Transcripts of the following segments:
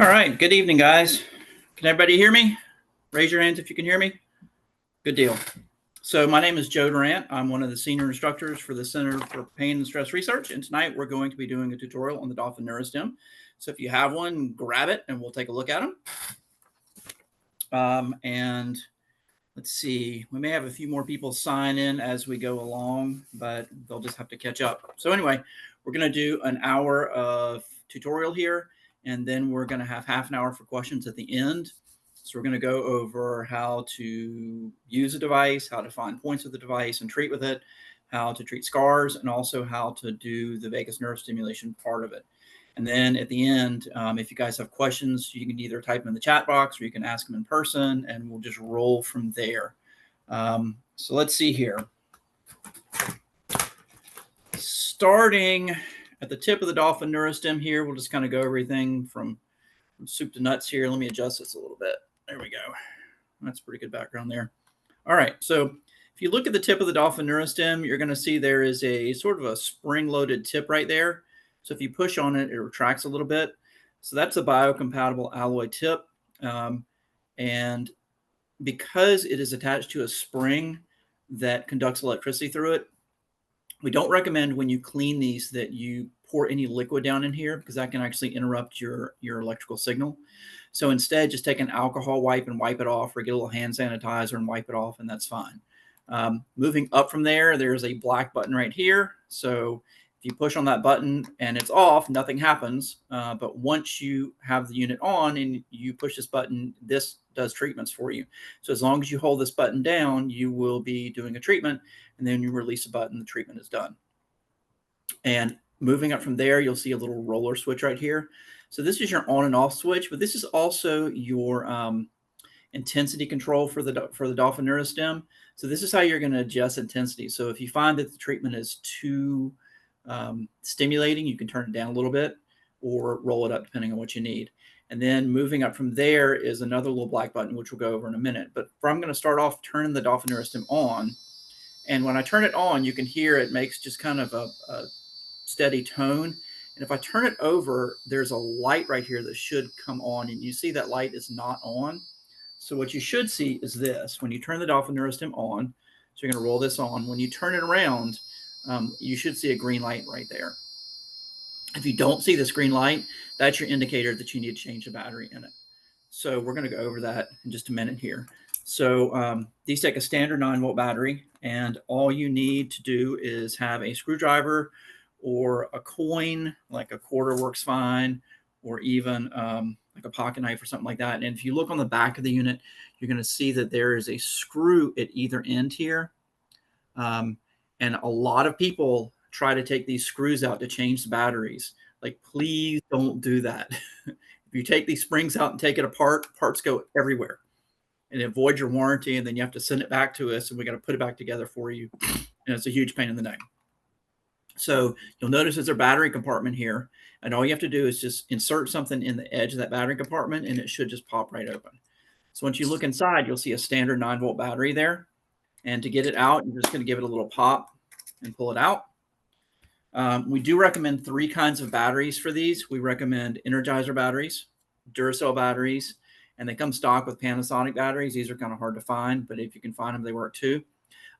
All right, good evening, guys. Can everybody hear me? Raise your hands if you can hear me. Good deal. So my name is Joe Durant. I'm one of the senior instructors for the Center for Pain and Stress Research, and tonight we're going to be doing a tutorial on the Dolphin Neurostim. So if you have one, grab it and we'll take a look at them. And let's see, we may have a few more people sign in as we go along, but they'll just have to catch up. So anyway, we're going to do an hour of tutorial here, and then we're going to have half an hour for questions at the end. So we're going to go over how to use a device, how to find points of the device and treat with it, how to treat scars, and also how to do the vagus nerve stimulation part of it. And then at the end, if you guys have questions, you can either type them in the chat box or you can ask them in person, and we'll just roll from there. So let's see here. Starting at the tip of the Dolphin Neurostim here, we'll just kind of go everything from soup to nuts here. Let me adjust this a little bit. There we go. That's pretty good background there. All right, so if you look at the tip of the Dolphin Neurostim, you're going to see there is a sort of a spring-loaded tip right there. So if you push on it, it retracts a little bit. So that's a biocompatible alloy tip. And because it is attached to a spring that conducts electricity through it, we don't recommend when you clean these that you pour any liquid down in here, because that can actually interrupt your electrical signal. So instead, just take an alcohol wipe and wipe it off, or get a little hand sanitizer and wipe it off, and that's fine. Moving up from there, there's a black button right here. So if you push on that button and it's off, nothing happens. But once you have the unit on and you push this button, this does treatments for you. So as long as you hold this button down, you will be doing a treatment, and then you release a button, the treatment is done. And moving up from there, you'll see a little roller switch right here. So this is your on and off switch, but this is also your intensity control for the Dolphin Neurostim. So this is how you're going to adjust intensity. So if you find that the treatment is too stimulating, you can turn it down a little bit or roll it up depending on what you need. And then moving up from there is another little black button, which we'll go over in a minute. But I'm going to start off turning the Dolphin Neurostim on. And when I turn it on, you can hear it makes just kind of a steady tone. And if I turn it over, there's a light right here that should come on. And you see that light is not on. So what you should see is this. When you turn the Dolphin Neurostim on, so you're going to roll this on. When you turn it around, you should see a green light right there. If you don't see this green light, that's your indicator that you need to change the battery in it. So we're going to go over that in just a minute here. So these take a standard 9-volt battery, and all you need to do is have a screwdriver or a coin, like a quarter works fine, or even like a pocket knife or something like that. And if you look on the back of the unit, you're going to see that there is a screw at either end here. And a lot of people try to take these screws out to change the batteries. Like, please don't do that. If you take these springs out and take it apart, parts go everywhere. And it voids your warranty, and then you have to send it back to us, and we got to put it back together for you. And it's a huge pain in the neck. So you'll notice there's a battery compartment here, and all you have to do is just insert something in the edge of that battery compartment, and it should just pop right open. So once you look inside, you'll see a standard 9-volt battery there. And to get it out, you're just going to give it a little pop and pull it out. We do recommend 3 kinds of batteries for these. We recommend Energizer batteries, Duracell batteries, and they come stock with Panasonic batteries. These are kind of hard to find, but if you can find them, they work too.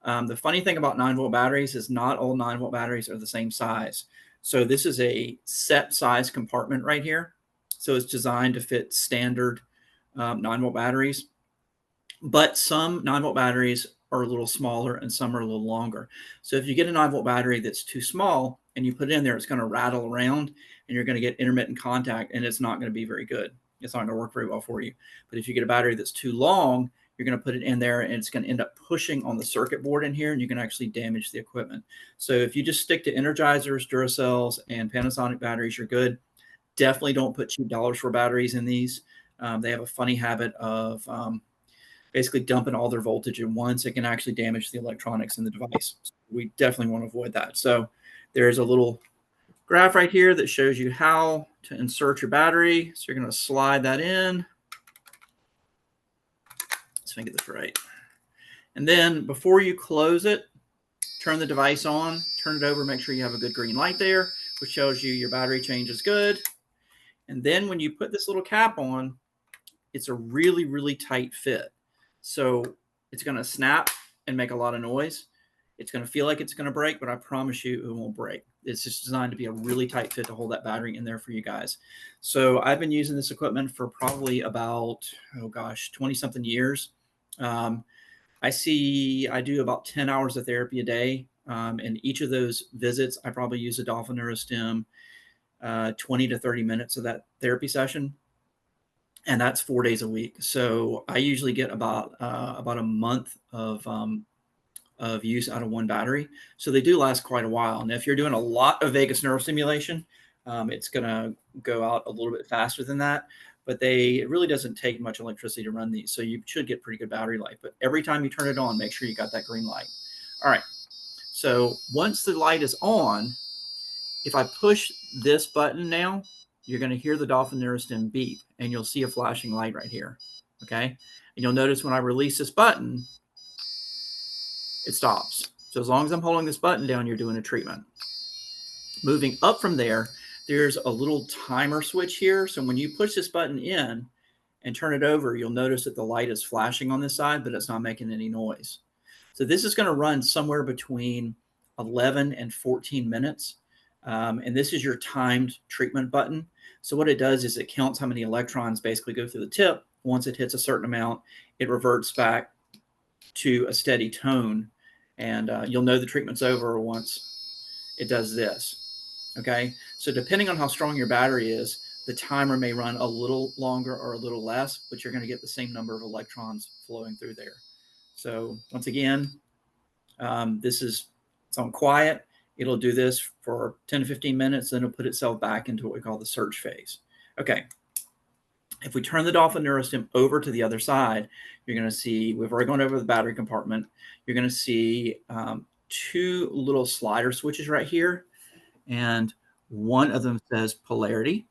The funny thing about 9-volt batteries is not all 9-volt batteries are the same size. So this is a set size compartment right here. So it's designed to fit standard 9-volt batteries. But some 9-volt batteries are a little smaller and some are a little longer. So if you get a 9-volt battery that's too small and you put it in there, it's going to rattle around and you're going to get intermittent contact, and it's not going to be very good. It's not going to work very well for you. But if you get a battery that's too long, you're going to put it in there and it's going to end up pushing on the circuit board in here, and you can actually damage the equipment. So if you just stick to Energizers, Duracells, and Panasonic batteries, you're good. Definitely don't put cheap dollars for batteries in these. They have a funny habit of basically dumping all their voltage at once. It can actually damage the electronics in the device. So we definitely want to avoid that. So there's a little graph right here that shows you how to insert your battery. So you're going to slide that in. Let's get this right. And then before you close it, turn the device on, turn it over, make sure you have a good green light there, which shows you your battery change is good. And then when you put this little cap on, it's a really, really tight fit. So it's going to snap and make a lot of noise. It's going to feel like it's going to break, but I promise you it won't break. It's just designed to be a really tight fit to hold that battery in there for you guys. So I've been using this equipment for probably about, 20 something years. I do about 10 hours of therapy a day. And each of those visits, I probably use a Dolphin Neurostim 20 to 30 minutes of that therapy session. And that's 4 days a week. So I usually get about a month of use out of one battery. So they do last quite a while. And if you're doing a lot of vagus nerve stimulation, it's going to go out a little bit faster than that. But it really doesn't take much electricity to run these. So you should get pretty good battery life. But every time you turn it on, make sure you got that green light. All right. So once the light is on, if I push this button now, you're going to hear the Dolphin Neurostim beep, and you'll see a flashing light right here. Okay. And you'll notice when I release this button, it stops. So as long as I'm holding this button down, you're doing a treatment. Moving up from there, there's a little timer switch here. So when you push this button in and turn it over, you'll notice that the light is flashing on this side, but it's not making any noise. So this is going to run somewhere between 11 and 14 minutes. And this is your timed treatment button. So what it does is it counts how many electrons basically go through the tip. Once it hits a certain amount, it reverts back to a steady tone. And you'll know the treatment's over once it does this. Okay. So depending on how strong your battery is, the timer may run a little longer or a little less, but you're going to get the same number of electrons flowing through there. So once again, it's on quiet. It'll do this for 10 to 15 minutes, then it'll put itself back into what we call the surge phase. Okay. If we turn the Dolphin Neurostim over to the other side, you're going to see, we've already gone over the battery compartment. You're going to see 2 little slider switches right here. And one of them says polarity.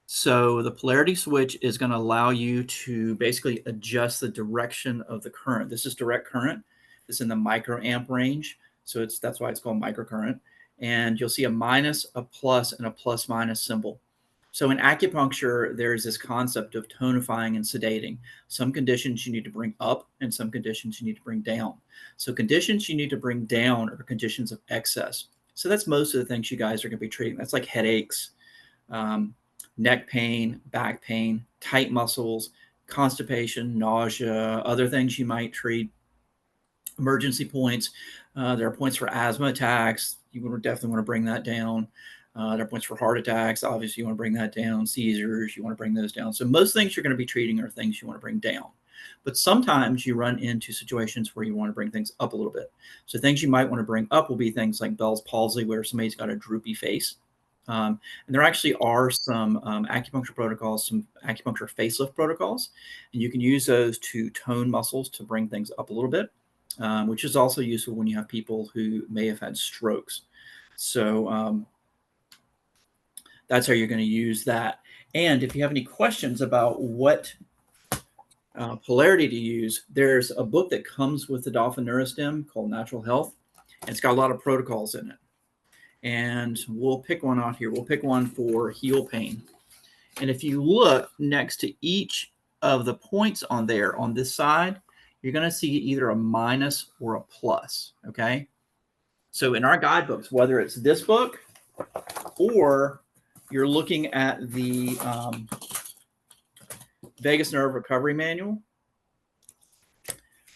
So the polarity switch is going to allow you to basically adjust the direction of the current. This is direct current. It's in the microamp range. So that's why it's called microcurrent. And you'll see a minus, a plus, and a plus minus symbol. So in acupuncture, there's this concept of tonifying and sedating. Some conditions you need to bring up and some conditions you need to bring down. So conditions you need to bring down are conditions of excess. So that's most of the things you guys are going to be treating. That's like headaches, neck pain, back pain, tight muscles, constipation, nausea, other things you might treat. Emergency points. There are points for asthma attacks. You would definitely want to bring that down. There are points for heart attacks. Obviously, you want to bring that down. Seizures, you want to bring those down. So most things you're going to be treating are things you want to bring down. But sometimes you run into situations where you want to bring things up a little bit. So things you might want to bring up will be things like Bell's palsy, where somebody's got a droopy face. And there actually are some acupuncture protocols, some acupuncture facelift protocols, and you can use those to tone muscles to bring things up a little bit, which is also useful when you have people who may have had strokes. So that's how you're going to use that. And if you have any questions about what polarity to use, there's a book that comes with the Dolphin Neurostim called Natural Health, and it's got a lot of protocols in it. And we'll pick one out here. We'll pick one for heel pain. And if you look next to each of the points on there on this side, you're going to see either a minus or a plus. Okay. So in our guidebooks, whether it's this book or you're looking at the Vagus Nerve Recovery Manual,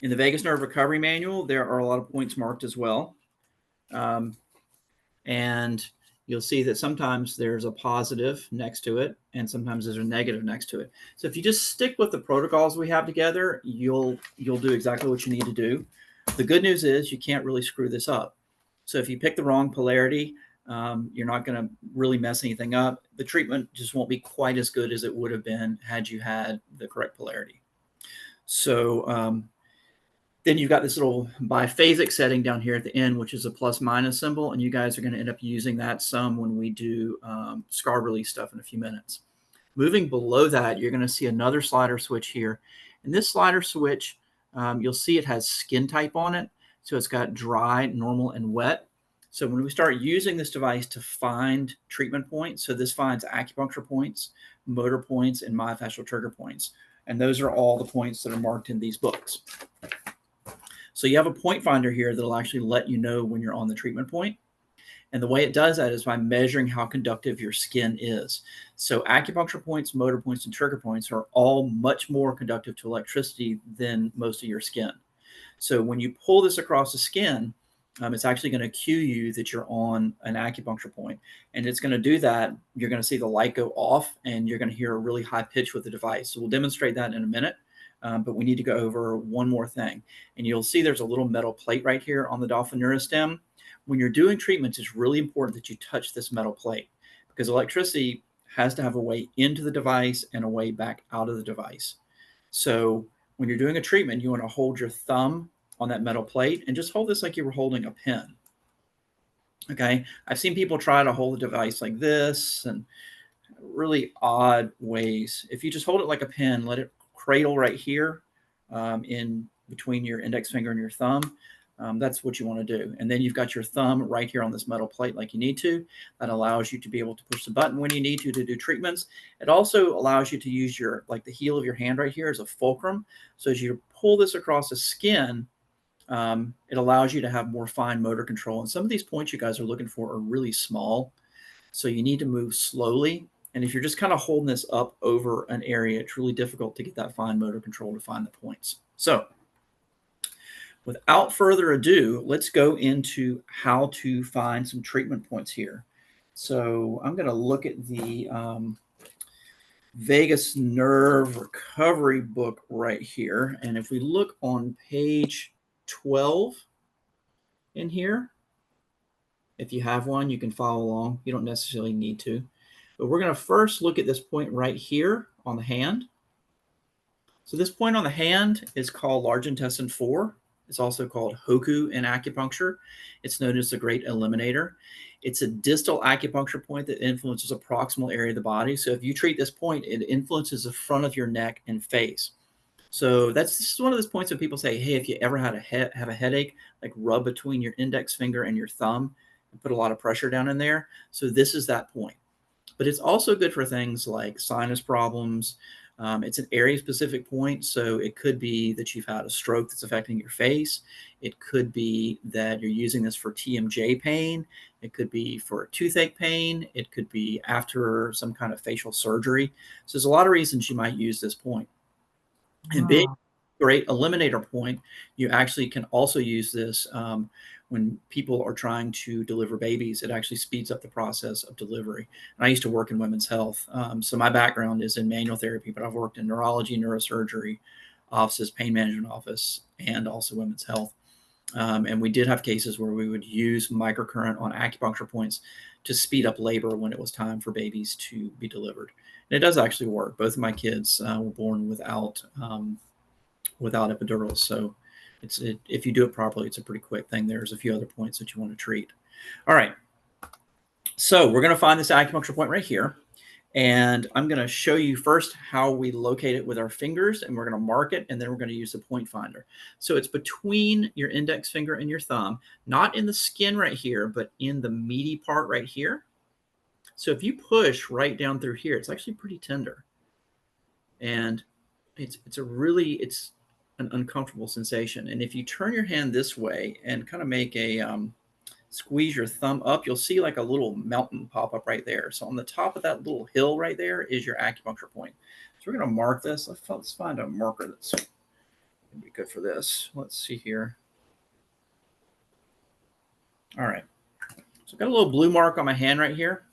in the Vagus Nerve Recovery Manual, there are a lot of points marked as well. And you'll see that sometimes there's a positive next to it, and sometimes there's a negative next to it. So if you just stick with the protocols we have together, you'll do exactly what you need to do. The good news is you can't really screw this up. So if you pick the wrong polarity, you're not going to really mess anything up. The treatment just won't be quite as good as it would have been had you had the correct polarity. So then you've got this little biphasic setting down here at the end, which is a plus minus symbol. And you guys are going to end up using that some when we do scar release stuff in a few minutes. Moving below that, you're going to see another slider switch here. And this slider switch, you'll see it has skin type on it. So it's got dry, normal, and wet. So when we start using this device to find treatment points, so this finds acupuncture points, motor points, and myofascial trigger points. And those are all the points that are marked in these books. So you have a point finder here that'll actually let you know when you're on the treatment point. And the way it does that is by measuring how conductive your skin is. So acupuncture points, motor points, and trigger points are all much more conductive to electricity than most of your skin. So when you pull this across the skin, it's actually going to cue you that you're on an acupuncture point. And it's going to do that. You're going to see the light go off and you're going to hear a really high pitch with the device. So we'll demonstrate that in a minute. But we need to go over one more thing. And you'll see there's a little metal plate right here on the Dolphin Neurostim. When you're doing treatments, it's really important that you touch this metal plate because electricity has to have a way into the device and a way back out of the device. So when you're doing a treatment, you want to hold your thumb on that metal plate and just hold this like you were holding a pen. Okay. I've seen people try to hold the device like this and really odd ways. If you just hold it like a pen, let it cradle right here in between your index finger and your thumb. That's what you want to do. And then you've got your thumb right here on this metal plate like you need to. That allows you to be able to push the button when you need to do treatments. It also allows you to use your, like the heel of your hand right here as a fulcrum. So as you pull this across the skin, it allows you to have more fine motor control. And some of these points you guys are looking for are really small. So you need to move slowly. And if you're just kind of holding this up over an area, it's really difficult to get that fine motor control to find the points. So without further ado, let's go into how to find some treatment points here. So I'm going to look at the vagus nerve recovery book right here. And if we look on page 12 in here, if you have one, you can follow along. You don't necessarily need to. But we're going to first look at this point right here on the hand. So this point on the hand is called large intestine 4. It's also called Hoku in acupuncture. It's known as the great eliminator. It's a distal acupuncture point that influences a proximal area of the body. So if you treat this point, it influences the front of your neck and face. So this is one of those points that people say, hey, if you ever had have a headache, like rub between your index finger and your thumb and put a lot of pressure down in there. So this is that point. But it's also good for things like sinus problems. It's an area-specific point, so it could be that you've had a stroke that's affecting your face. It could be that you're using this for TMJ pain. It could be for toothache pain. It could be after some kind of facial surgery. So there's a lot of reasons you might use this point. And being a great eliminator point, you actually can also use this when people are trying to deliver babies. It actually speeds up the process of delivery. And I used to work in women's health. So my background is in manual therapy, but I've worked in neurology, neurosurgery offices, pain management office, and also women's health. And we did have cases where we would use microcurrent on acupuncture points to speed up labor when it was time for babies to be delivered. And it does actually work. Both of my kids were born without epidurals. So if you do it properly, it's a pretty quick thing. There's a few other points that you want to treat. All right. So we're going to find this acupuncture point right here. And I'm going to show you first how we locate it with our fingers, and we're going to mark it, and then we're going to use the point finder. So it's between your index finger and your thumb, not in the skin right here, but in the meaty part right here. So if you push right down through here, it's actually pretty tender. And it's an uncomfortable sensation. And if you turn your hand this way and kind of make a squeeze your thumb up, you'll see like a little mountain pop up right there. So on the top of that little hill right there is your acupuncture point. So we're going to mark this. Let's find a marker that's going to be good for this. Let's see here. All right. So I've got a little blue mark on my hand right here.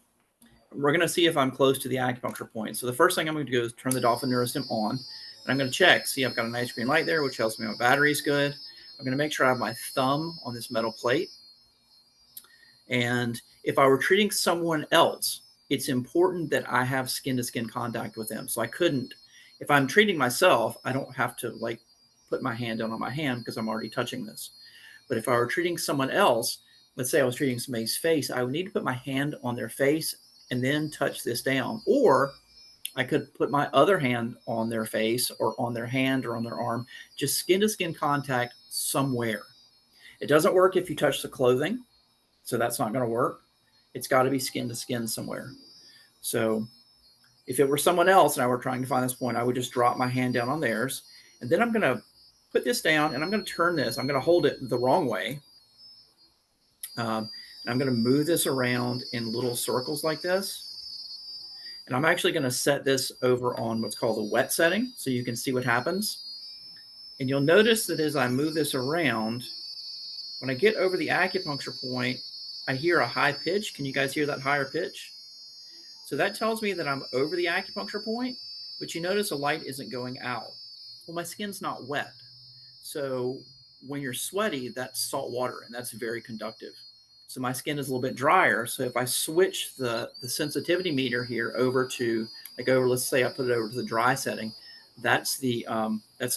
We're going to see if I'm close to the acupuncture point. So the first thing I'm going to do is turn the Dolphin Neurostim on. And I'm going to check. See, I've got a nice green light there, which tells me my battery's good. I'm going to make sure I have my thumb on this metal plate. And if I were treating someone else, it's important that I have skin-to-skin contact with them. So I couldn't, if I'm treating myself, I don't have to like put my hand down on my hand because I'm already touching this. But if I were treating someone else, let's say I was treating somebody's face, I would need to put my hand on their face and then touch this down. Or I could put my other hand on their face or on their hand or on their arm, just skin-to-skin contact somewhere. It doesn't work if you touch the clothing. So that's not going to work. It's got to be skin to skin somewhere. So if it were someone else and I were trying to find this point, I would just drop my hand down on theirs. And then I'm going to put this down and I'm going to turn this. I'm going to hold it the wrong way. And I'm going to move this around in little circles like this. And I'm actually going to set this over on what's called a wet setting so you can see what happens. And you'll notice that as I move this around, when I get over the acupuncture point, I hear a high pitch. Can you guys hear that higher pitch? So that tells me that I'm over the acupuncture point, but you notice the light isn't going out. Well, my skin's not wet. So when you're sweaty, that's salt water, and that's very conductive. So my skin is a little bit drier. So if I switch the sensitivity meter here over to, let's say I put it over to the dry setting, that's the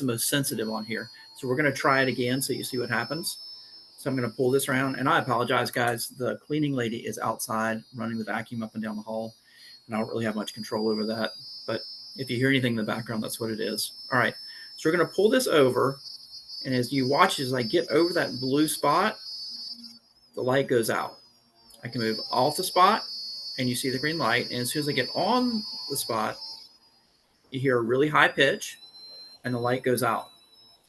most sensitive on here. So we're going to try it again so you see what happens. So I'm going to pull this around, and I apologize, guys. The cleaning lady is outside running the vacuum up and down the hall, and I don't really have much control over that. But if you hear anything in the background, that's what it is. All right, so we're going to pull this over, and as you watch, as I get over that blue spot, the light goes out. I can move off the spot, and you see the green light, and as soon as I get on the spot, you hear a really high pitch, and the light goes out.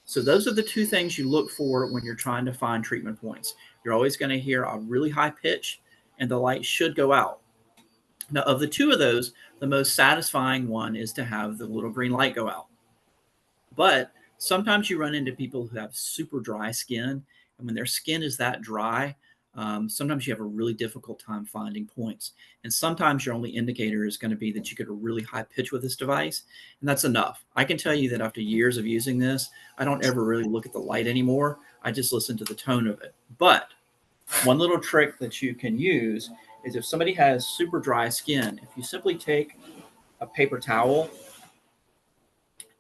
So those are the two things you look for when you're trying to find treatment points. You're always going to hear a really high pitch, and the light should go out. Now, of the two of those, the most satisfying one is to have the little green light go out. But sometimes you run into people who have super dry skin, and when their skin is that dry, sometimes you have a really difficult time finding points. And sometimes your only indicator is going to be that you get a really high pitch with this device, and that's enough. I can tell you that after years of using this, I don't ever really look at the light anymore. I just listen to the tone of it. But one little trick that you can use is if somebody has super dry skin, if you simply take a paper towel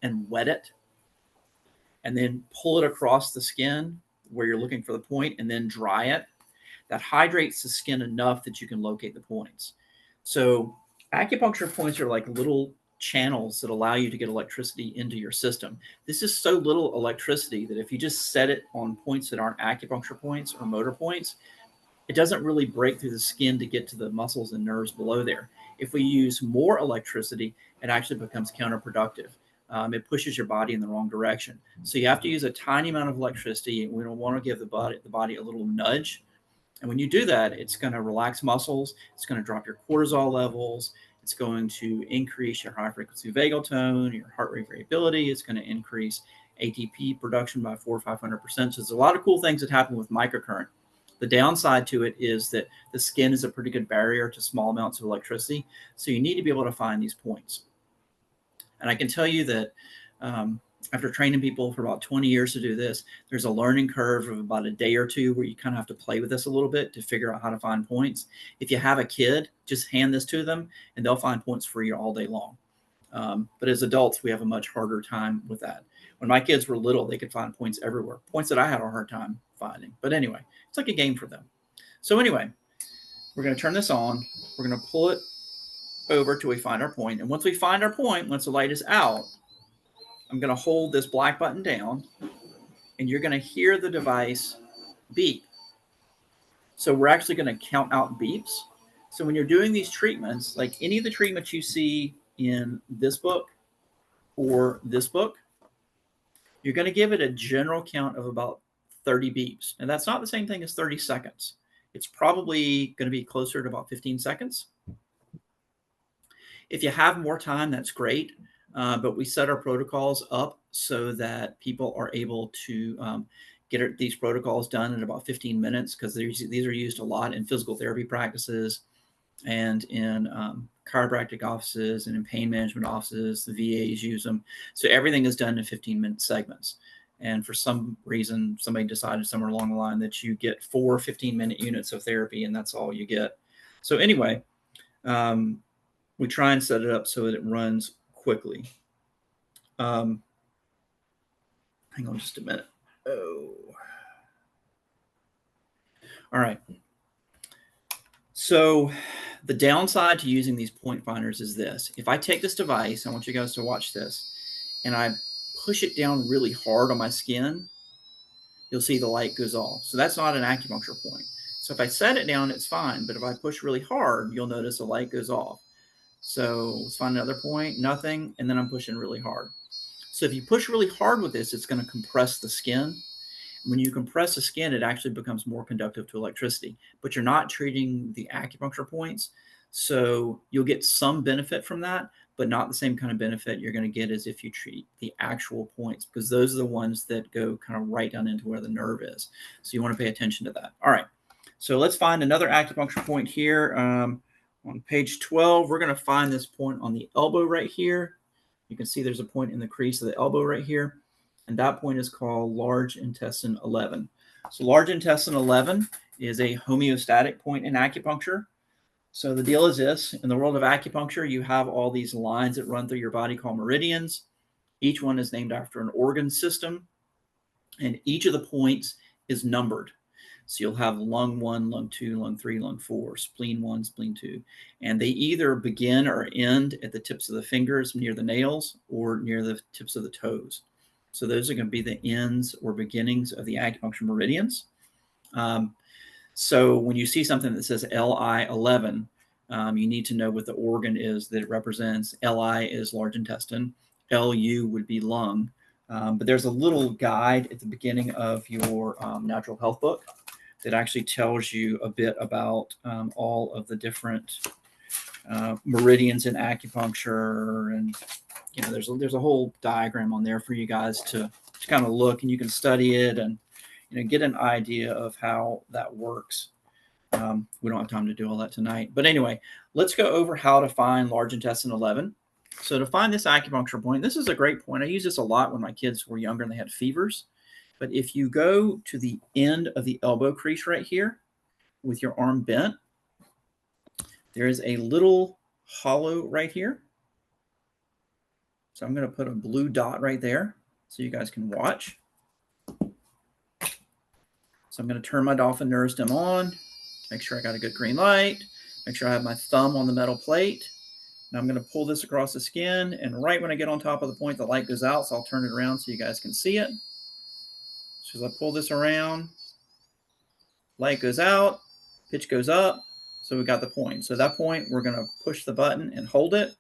and wet it, and then pull it across the skin where you're looking for the point, and then dry it, that hydrates the skin enough that you can locate the points. So acupuncture points are like little channels that allow you to get electricity into your system. This is so little electricity that if you just set it on points that aren't acupuncture points or motor points, it doesn't really break through the skin to get to the muscles and nerves below there. If we use more electricity, it actually becomes counterproductive. It pushes your body in the wrong direction. So you have to use a tiny amount of electricity. We don't want to give the body a little nudge. And when you do that, it's going to relax muscles. It's going to drop your cortisol levels. It's going to increase your high frequency vagal tone, your heart rate variability. It's going to increase ATP production by 400 or 500%. So there's a lot of cool things that happen with microcurrent. The downside to it is that the skin is a pretty good barrier to small amounts of electricity. So you need to be able to find these points. And I can tell you that after training people for about 20 years to do this, there's a learning curve of about a day or two where you kind of have to play with this a little bit to figure out how to find points. If you have a kid, just hand this to them and they'll find points for you all day long. But as adults, we have a much harder time with that. When my kids were little, they could find points everywhere, points that I had a hard time finding. But anyway, it's like a game for them. So anyway, we're going to turn this on. We're going to pull it over till we find our point. And once we find our point, once the light is out, I'm going to hold this black button down, and you're going to hear the device beep. So we're actually going to count out beeps. So when you're doing these treatments, like any of the treatments you see in this book or this book, you're going to give it a general count of about 30 beeps. And that's not the same thing as 30 seconds. It's probably going to be closer to about 15 seconds. If you have more time, that's great. But we set our protocols up so that people are able to get these protocols done in about 15 minutes because these are used a lot in physical therapy practices and in chiropractic offices and in pain management offices. The VAs use them. So everything is done in 15-minute segments. And for some reason, somebody decided somewhere along the line that you get 4 15-minute units of therapy, and that's all you get. So anyway, we try and set it up so that it runs quickly. Hang on just a minute. Oh. All right. So the downside to using these point finders is this. If I take this device, I want you guys to watch this, and I push it down really hard on my skin, you'll see the light goes off. So that's not an acupuncture point. So if I set it down, it's fine. But if I push really hard, you'll notice the light goes off. So let's find another point, nothing, and then I'm pushing really hard. So if you push really hard with this, it's going to compress the skin. When you compress the skin, it actually becomes more conductive to electricity, but you're not treating the acupuncture points. So you'll get some benefit from that, but not the same kind of benefit you're going to get as if you treat the actual points, because those are the ones that go kind of right down into where the nerve is. So you want to pay attention to that. All right. So let's find another acupuncture point here. On page 12, we're going to find this point on the elbow right here. You can see there's a point in the crease of the elbow right here. And that point is called large intestine 11. So large intestine 11 is a homeostatic point in acupuncture. So the deal is this: in the world of acupuncture, you have all these lines that run through your body called meridians. Each one is named after an organ system, and each of the points is numbered. So you'll have lung 1, lung 2, lung 3, lung 4, spleen 1, spleen 2. And they either begin or end at the tips of the fingers near the nails or near the tips of the toes. So those are going to be the ends or beginnings of the acupuncture meridians. So when you see something that says LI11, you need to know what the organ is that it represents. LI is large intestine. LU would be lung. But there's a little guide at the beginning of your natural health book that actually tells you a bit about all of the different meridians in acupuncture. And, you know, there's a whole diagram on there for you guys to kind of look, and you can study it and, you know, get an idea of how that works. We don't have time to do all that tonight. But anyway, let's go over how to find large intestine 11. So to find this acupuncture point, this is a great point. I use this a lot when my kids were younger and they had fevers. But if you go to the end of the elbow crease right here with your arm bent, there is a little hollow right here. So I'm going to put a blue dot right there so you guys can watch. So I'm going to turn my Dolphin Neurostim on, make sure I got a good green light, make sure I have my thumb on the metal plate. And I'm going to pull this across the skin, and right when I get on top of the point, the light goes out, so I'll turn it around so you guys can see it. So as I pull this around, light goes out, pitch goes up, so we got the point. So at that point, we're going to push the button and hold it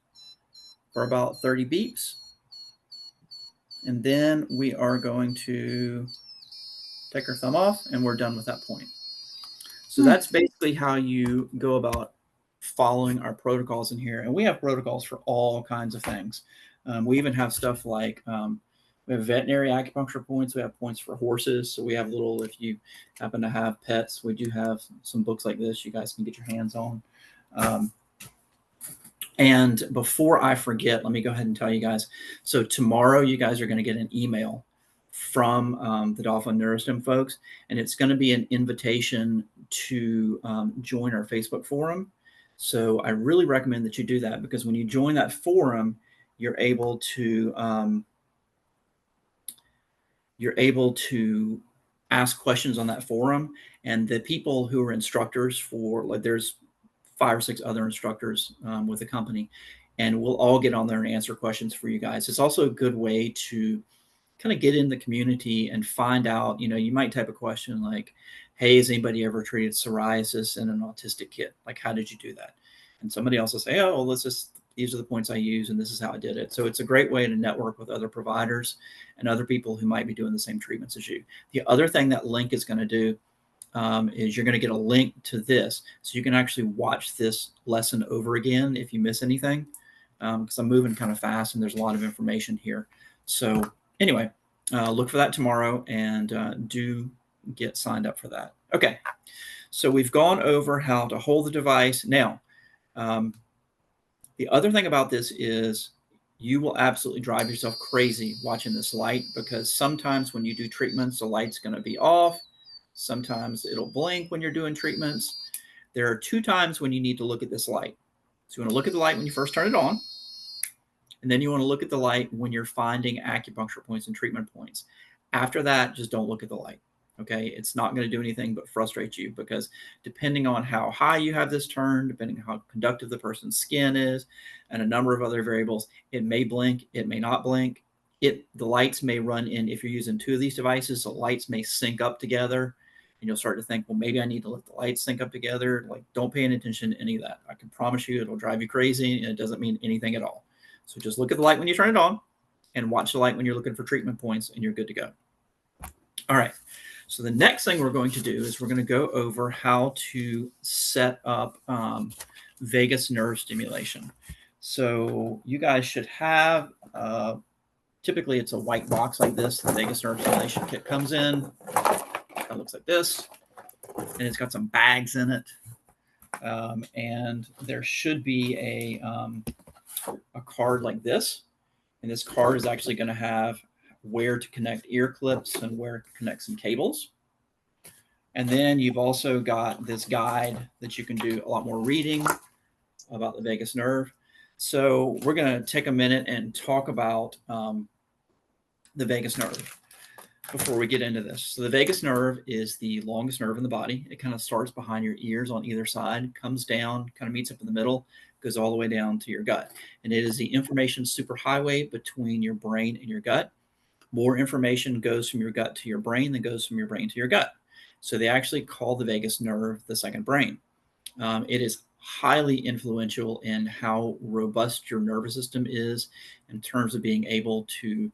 for about 30 beeps. And then we are going to take our thumb off, and we're done with that point. So that's basically how you go about following our protocols in here. And we have protocols for all kinds of things. We even have stuff like we have veterinary acupuncture points. We have points for horses. So we have little, if you happen to have pets, we do have some books like this you guys can get your hands on. And before I forget, let me go ahead and tell you guys. So tomorrow you guys are going to get an email from the Dolphin Neurostim folks, and it's going to be an invitation to join our Facebook forum. So I really recommend that you do that, because when you join that forum, you're able to ask questions on that forum, and the people who are instructors for, like, there's 5 or 6 other instructors with the company, and we'll all get on there and answer questions for you guys. It's also a good way to kind of get in the community and find out, you know, you might type a question like, hey, has anybody ever treated psoriasis in an autistic kid? Like, how did you do that? And somebody else will say, oh, well, these are the points I use, and this is how I did it. So it's a great way to network with other providers and other people who might be doing the same treatments as you. The other thing that link is going to do is you're going to get a link to this. So you can actually watch this lesson over again if you miss anything, because I'm moving kind of fast and there's a lot of information here. So anyway, look for that tomorrow, and do get signed up for that. Okay, so we've gone over how to hold the device. Now, the other thing about this is you will absolutely drive yourself crazy watching this light, because sometimes when you do treatments, the light's going to be off. Sometimes it'll blink when you're doing treatments. There are 2 times when you need to look at this light. So you want to look at the light when you first turn it on, and then you want to look at the light when you're finding acupuncture points and treatment points. After that, just don't look at the light. Okay, it's not going to do anything but frustrate you, because depending on how high you have this turned, depending on how conductive the person's skin is, and a number of other variables, it may blink, it may not blink. The lights may run in, if you're using 2 of these devices, the lights may sync up together, and you'll start to think, well, maybe I need to let the lights sync up together. Like, don't pay any attention to any of that. I can promise you it'll drive you crazy, and it doesn't mean anything at all. So just look at the light when you turn it on and watch the light when you're looking for treatment points, and you're good to go. All right. So the next thing we're going to do is we're going to go over how to set up vagus nerve stimulation. So you guys should have, typically it's a white box like this. The vagus nerve stimulation kit comes in. It looks like this, and it's got some bags in it. And there should be a card like this. And this card is actually going to have where to connect ear clips and where to connect some cables. And then you've also got this guide that you can do a lot more reading about the vagus nerve. So we're going to take a minute and talk about the vagus nerve before we get into this. So the vagus nerve is the longest nerve in the body. It kind of starts behind your ears on either side, comes down, kind of meets up in the middle, goes all the way down to your gut. And it is the information superhighway between your brain and your gut. More information goes from your gut to your brain than goes from your brain to your gut. So they actually call the vagus nerve the second brain. It is highly influential in how robust your nervous system is in terms of being able to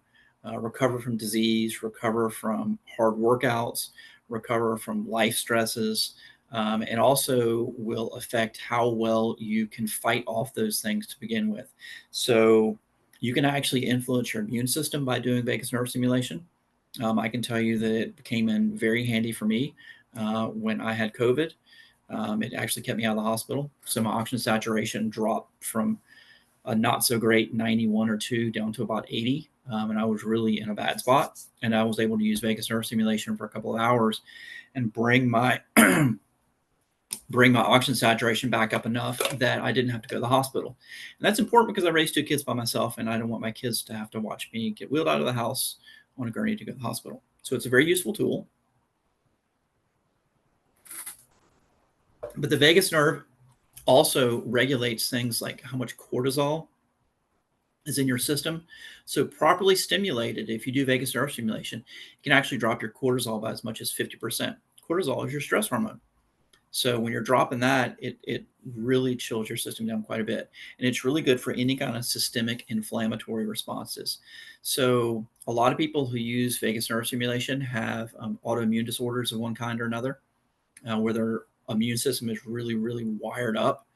recover from disease, recover from hard workouts, recover from life stresses, and also will affect how well you can fight off those things to begin with. So you can actually influence your immune system by doing vagus nerve stimulation. I can tell you that it came in very handy for me when I had COVID. It actually kept me out of the hospital. So my oxygen saturation dropped from a not so great 91 or 2 down to about 80. And I was really in a bad spot. And I was able to use vagus nerve stimulation for a couple of hours and bring my oxygen saturation back up enough that I didn't have to go to the hospital. And that's important because I raised 2 kids by myself, and I don't want my kids to have to watch me get wheeled out of the house on a gurney to go to the hospital. So it's a very useful tool. But the vagus nerve also regulates things like how much cortisol is in your system. So properly stimulated, if you do vagus nerve stimulation, you can actually drop your cortisol by as much as 50%. Cortisol is your stress hormone. So when you're dropping that, it really chills your system down quite a bit. And it's really good for any kind of systemic inflammatory responses. So a lot of people who use vagus nerve stimulation have autoimmune disorders of one kind or another, where their immune system is really, really wired up.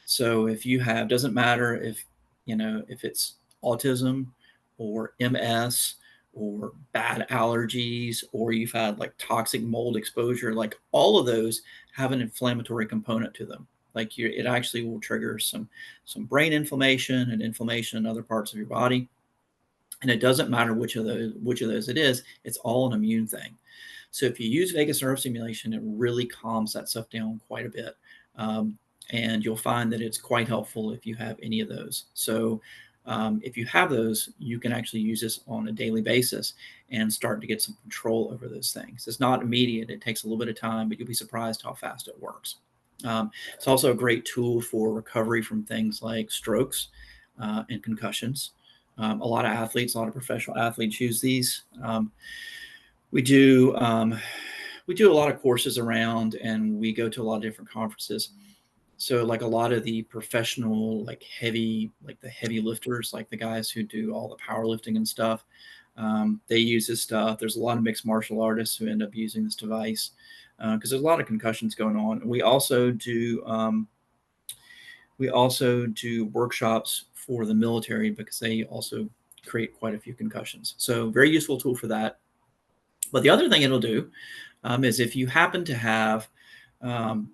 So if you have, doesn't matter if it's autism or MS or bad allergies, or you've had like toxic mold exposure, like all of those have an inflammatory component to them. Like it actually will trigger some brain inflammation and inflammation in other parts of your body. And it doesn't matter which of those it is, it's all an immune thing. So if you use vagus nerve stimulation, it really calms that stuff down quite a bit. And you'll find that it's quite helpful if you have any of those. So if you have those, you can actually use this on a daily basis and start to get some control over those things. It's not immediate. It takes a little bit of time, but you'll be surprised how fast it works. It's also a great tool for recovery from things like strokes and concussions. A lot of professional athletes use these. We do a lot of courses around, and we go to a lot of different conferences. So like a lot of the professional, the heavy lifters, like the guys who do all the powerlifting and stuff, they use this stuff. There's a lot of mixed martial artists who end up using this device because there's a lot of concussions going on. We also do workshops for the military because they also create quite a few concussions. So very useful tool for that. But the other thing it'll do is if you happen to have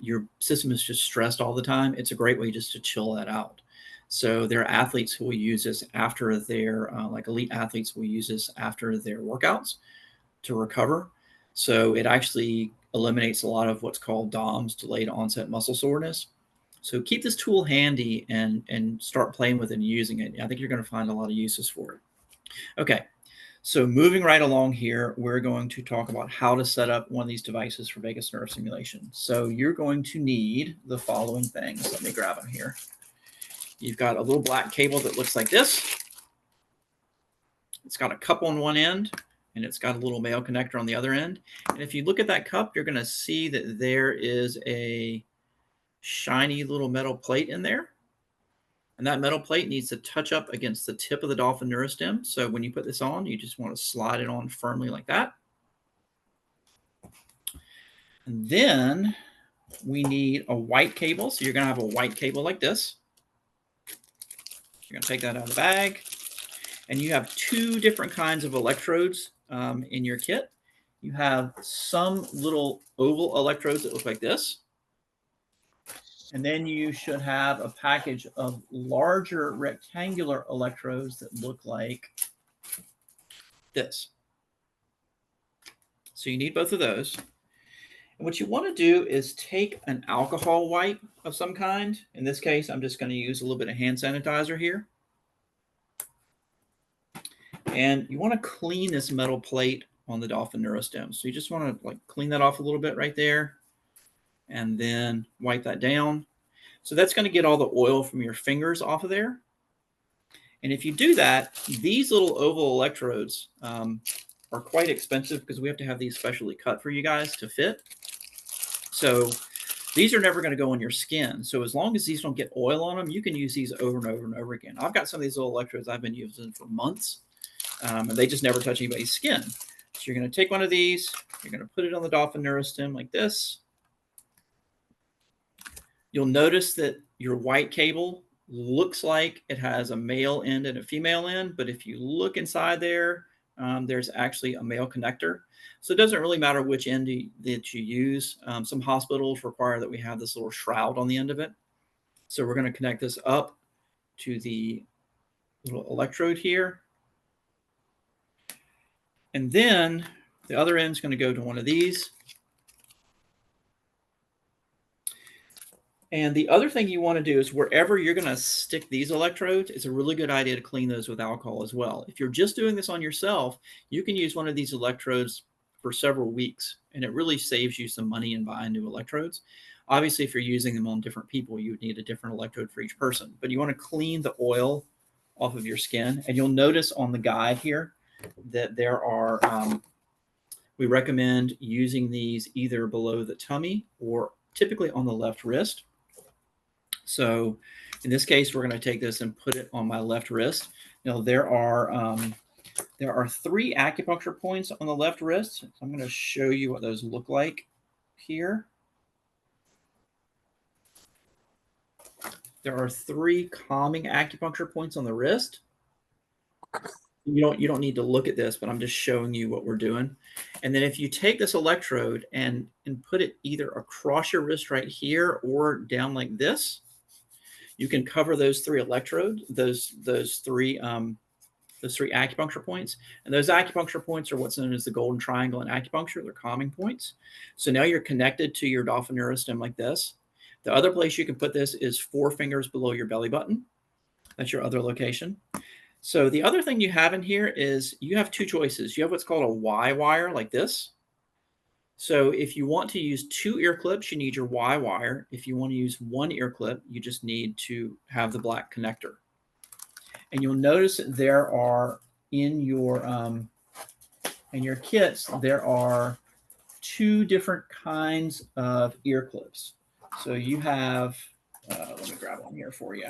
your system is just stressed all the time, it's a great way just to chill that out. So there are athletes who will use this after their, like elite athletes will use this after their workouts to recover. So it actually eliminates a lot of what's called DOMS, delayed onset muscle soreness. So keep this tool handy and start playing with it and using it. I think you're going to find a lot of uses for it. Okay. So moving right along here, we're going to talk about how to set up one of these devices for vagus nerve stimulation. So you're going to need the following things. Let me grab them here. You've got a little black cable that looks like this. It's got a cup on one end, and it's got a little male connector on the other end. And if you look at that cup, you're going to see that there is a shiny little metal plate in there. And that metal plate needs to touch up against the tip of the Dolphin Neurostim. So when you put this on, you just want to slide it on firmly like that. And then we need a white cable. So you're going to have a white cable like this. You're going to take that out of the bag. And you have two different kinds of electrodes in your kit. You have some little oval electrodes that look like this. And then you should have a package of larger rectangular electrodes that look like this. So you need both of those. And what you want to do is take an alcohol wipe of some kind. In this case, I'm just going to use a little bit of hand sanitizer here. And you want to clean this metal plate on the Dolphin Neurostim. So you just want to clean that off a little bit right there and then wipe that down. So that's going to get all the oil from your fingers off of there. And if you do that, these little oval electrodes are quite expensive because we have to have these specially cut for you guys to fit. So these are never going to go on your skin. So as long as these don't get oil on them, you can use these over and over and over again. I've got some of these little electrodes I've been using for months, and they just never touch anybody's skin. So you're going to take one of these, you're going to put it on the Dolphin Neurostim like this. You'll notice that your white cable looks like it has a male end and a female end, but if you look inside there, there's actually a male connector. So it doesn't really matter which end that you use. Some hospitals require that we have this little shroud on the end of it. So we're going to connect this up to the little electrode here. And then the other end is going to go to one of these. And the other thing you want to do is wherever you're going to stick these electrodes, it's a really good idea to clean those with alcohol as well. If you're just doing this on yourself, you can use one of these electrodes for several weeks, and it really saves you some money in buying new electrodes. Obviously, if you're using them on different people, you would need a different electrode for each person, but you want to clean the oil off of your skin. And you'll notice on the guide here that there are, we recommend using these either below the tummy or typically on the left wrist. So in this case, we're going to take this and put it on my left wrist. Now there are 3 acupuncture points on the left wrist. So I'm going to show you what those look like here. There are 3 calming acupuncture points on the wrist. You don't need to look at this, but I'm just showing you what we're doing. And then if you take this electrode and put it either across your wrist right here or down like this, you can cover those 3 electrodes, those 3 acupuncture points. And those acupuncture points are what's known as the golden triangle in acupuncture. They're calming points. So now you're connected to your Dolphin Neurostim like this. The other place you can put this is 4 fingers below your belly button. That's your other location. So the other thing you have in here is you have 2 choices. You have what's called a Y wire like this. So if you want to use 2 ear clips, you need your Y wire. If you want to use 1 ear clip, you just need to have the black connector. And you'll notice that there are in your kits, there are 2 different kinds of ear clips. So you have, let me grab one here for you.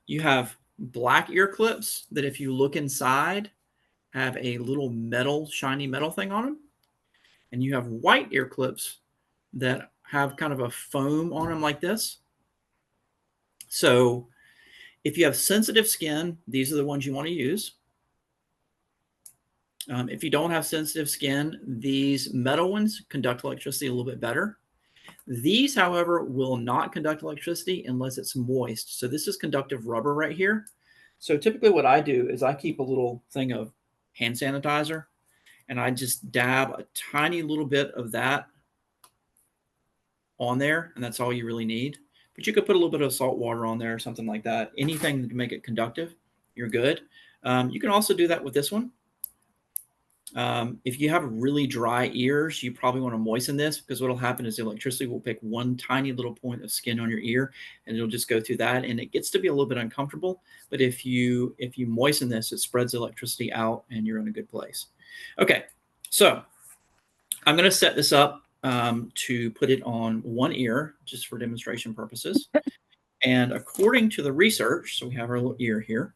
You have black ear clips that if you look inside have a little metal, shiny metal thing on them. And you have white ear clips that have kind of a foam on them like this. So if you have sensitive skin, these are the ones you want to use. If you don't have sensitive skin, these metal ones conduct electricity a little bit better. These, however, will not conduct electricity unless it's moist. So this is conductive rubber right here. So typically what I do is I keep a little thing of hand sanitizer and I just dab a tiny little bit of that on there, and that's all you really need. But you could put a little bit of salt water on there or something like that. Anything to make it conductive, you're good. You can also do that with this one. If you have really dry ears, you probably want to moisten this, because what will happen is the electricity will pick one tiny little point of skin on your ear, and it'll just go through that, and it gets to be a little bit uncomfortable. But if you moisten this, it spreads the electricity out, and you're in a good place. Okay, so I'm going to set this up to put it on one ear just for demonstration purposes. And according to the research, so we have our little ear here.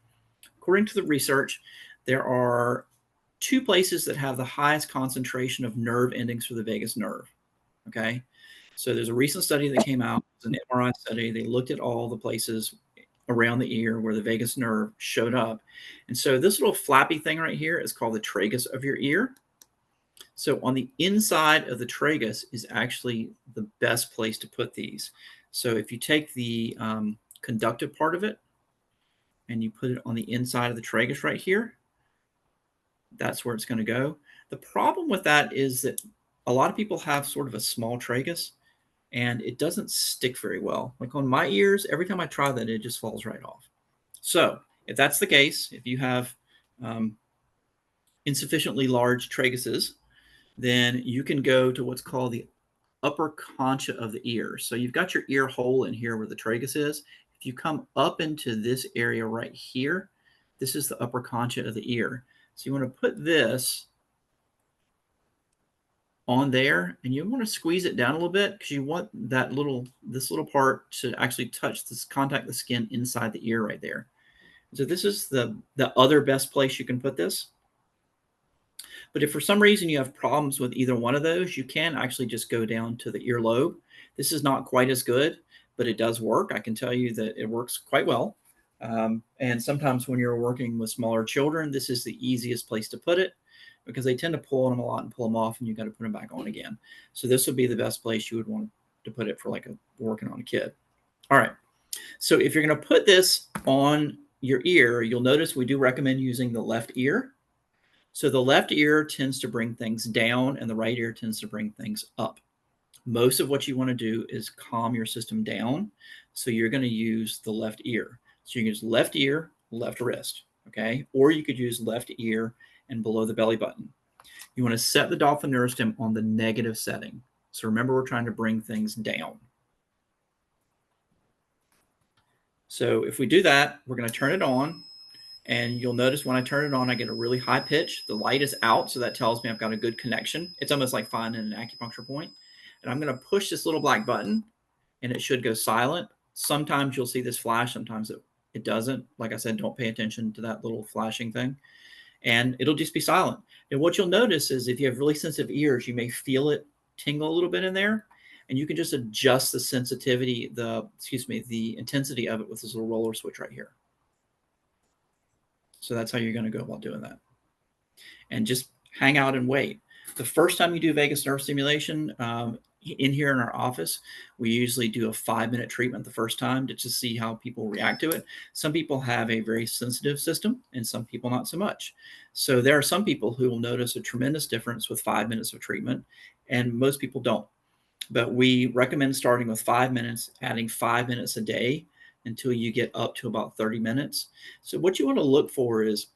According to the research, there are two places that have the highest concentration of nerve endings for the vagus nerve. Okay. So there's a recent study that came out, it's an MRI study. They looked at all the places around the ear where the vagus nerve showed up. And so this little flappy thing right here is called the tragus of your ear. So on the inside of the tragus is actually the best place to put these. So if you take the conductive part of it and you put it on the inside of the tragus right here, that's where it's going to go. The problem with that is that a lot of people have sort of a small tragus and it doesn't stick very well. Like on my ears, every time I try that, it just falls right off. So if that's the case, if you have insufficiently large traguses, then you can go to what's called the upper concha of the ear. So you've got your ear hole in here where the tragus is. If you come up into this area right here, this is the upper concha of the ear. So you want to put this on there, and you want to squeeze it down a little bit, because you want this little part to actually contact the skin inside the ear right there. So this is the other best place you can put this. But if for some reason you have problems with either one of those, you can actually just go down to the earlobe. This is not quite as good, but it does work. I can tell you that it works quite well. And sometimes when you're working with smaller children, this is the easiest place to put it, because they tend to pull on them a lot and pull them off, and you got to put them back on again. So this would be the best place you would want to put it for like working on a kid. All right. So if you're going to put this on your ear, you'll notice we do recommend using the left ear. So the left ear tends to bring things down, and the right ear tends to bring things up. Most of what you want to do is calm your system down. So you're going to use the left ear. So you can use left ear, left wrist, okay? Or you could use left ear and below the belly button. You want to set the Dolphin Neurostim on the negative setting. So remember, we're trying to bring things down. So if we do that, we're going to turn it on. And you'll notice when I turn it on, I get a really high pitch. The light is out, so that tells me I've got a good connection. It's almost like finding an acupuncture point. And I'm going to push this little black button, and it should go silent. Sometimes you'll see this flash. Sometimes it doesn't. Like I said, don't pay attention to that little flashing thing. And it'll just be silent. And what you'll notice is if you have really sensitive ears, you may feel it tingle a little bit in there. And you can just adjust the sensitivity, the intensity of it with this little roller switch right here. So that's how you're going to go about doing that. And just hang out and wait. The first time you do vagus nerve stimulation in here in our office, we usually do a 5-minute treatment the first time to just see how people react to it. Some people have a very sensitive system and some people not so much. So there are some people who will notice a tremendous difference with 5 minutes of treatment, and most people don't. But we recommend starting with 5 minutes, adding 5 minutes a day until you get up to about 30 minutes. So what you want to look for is,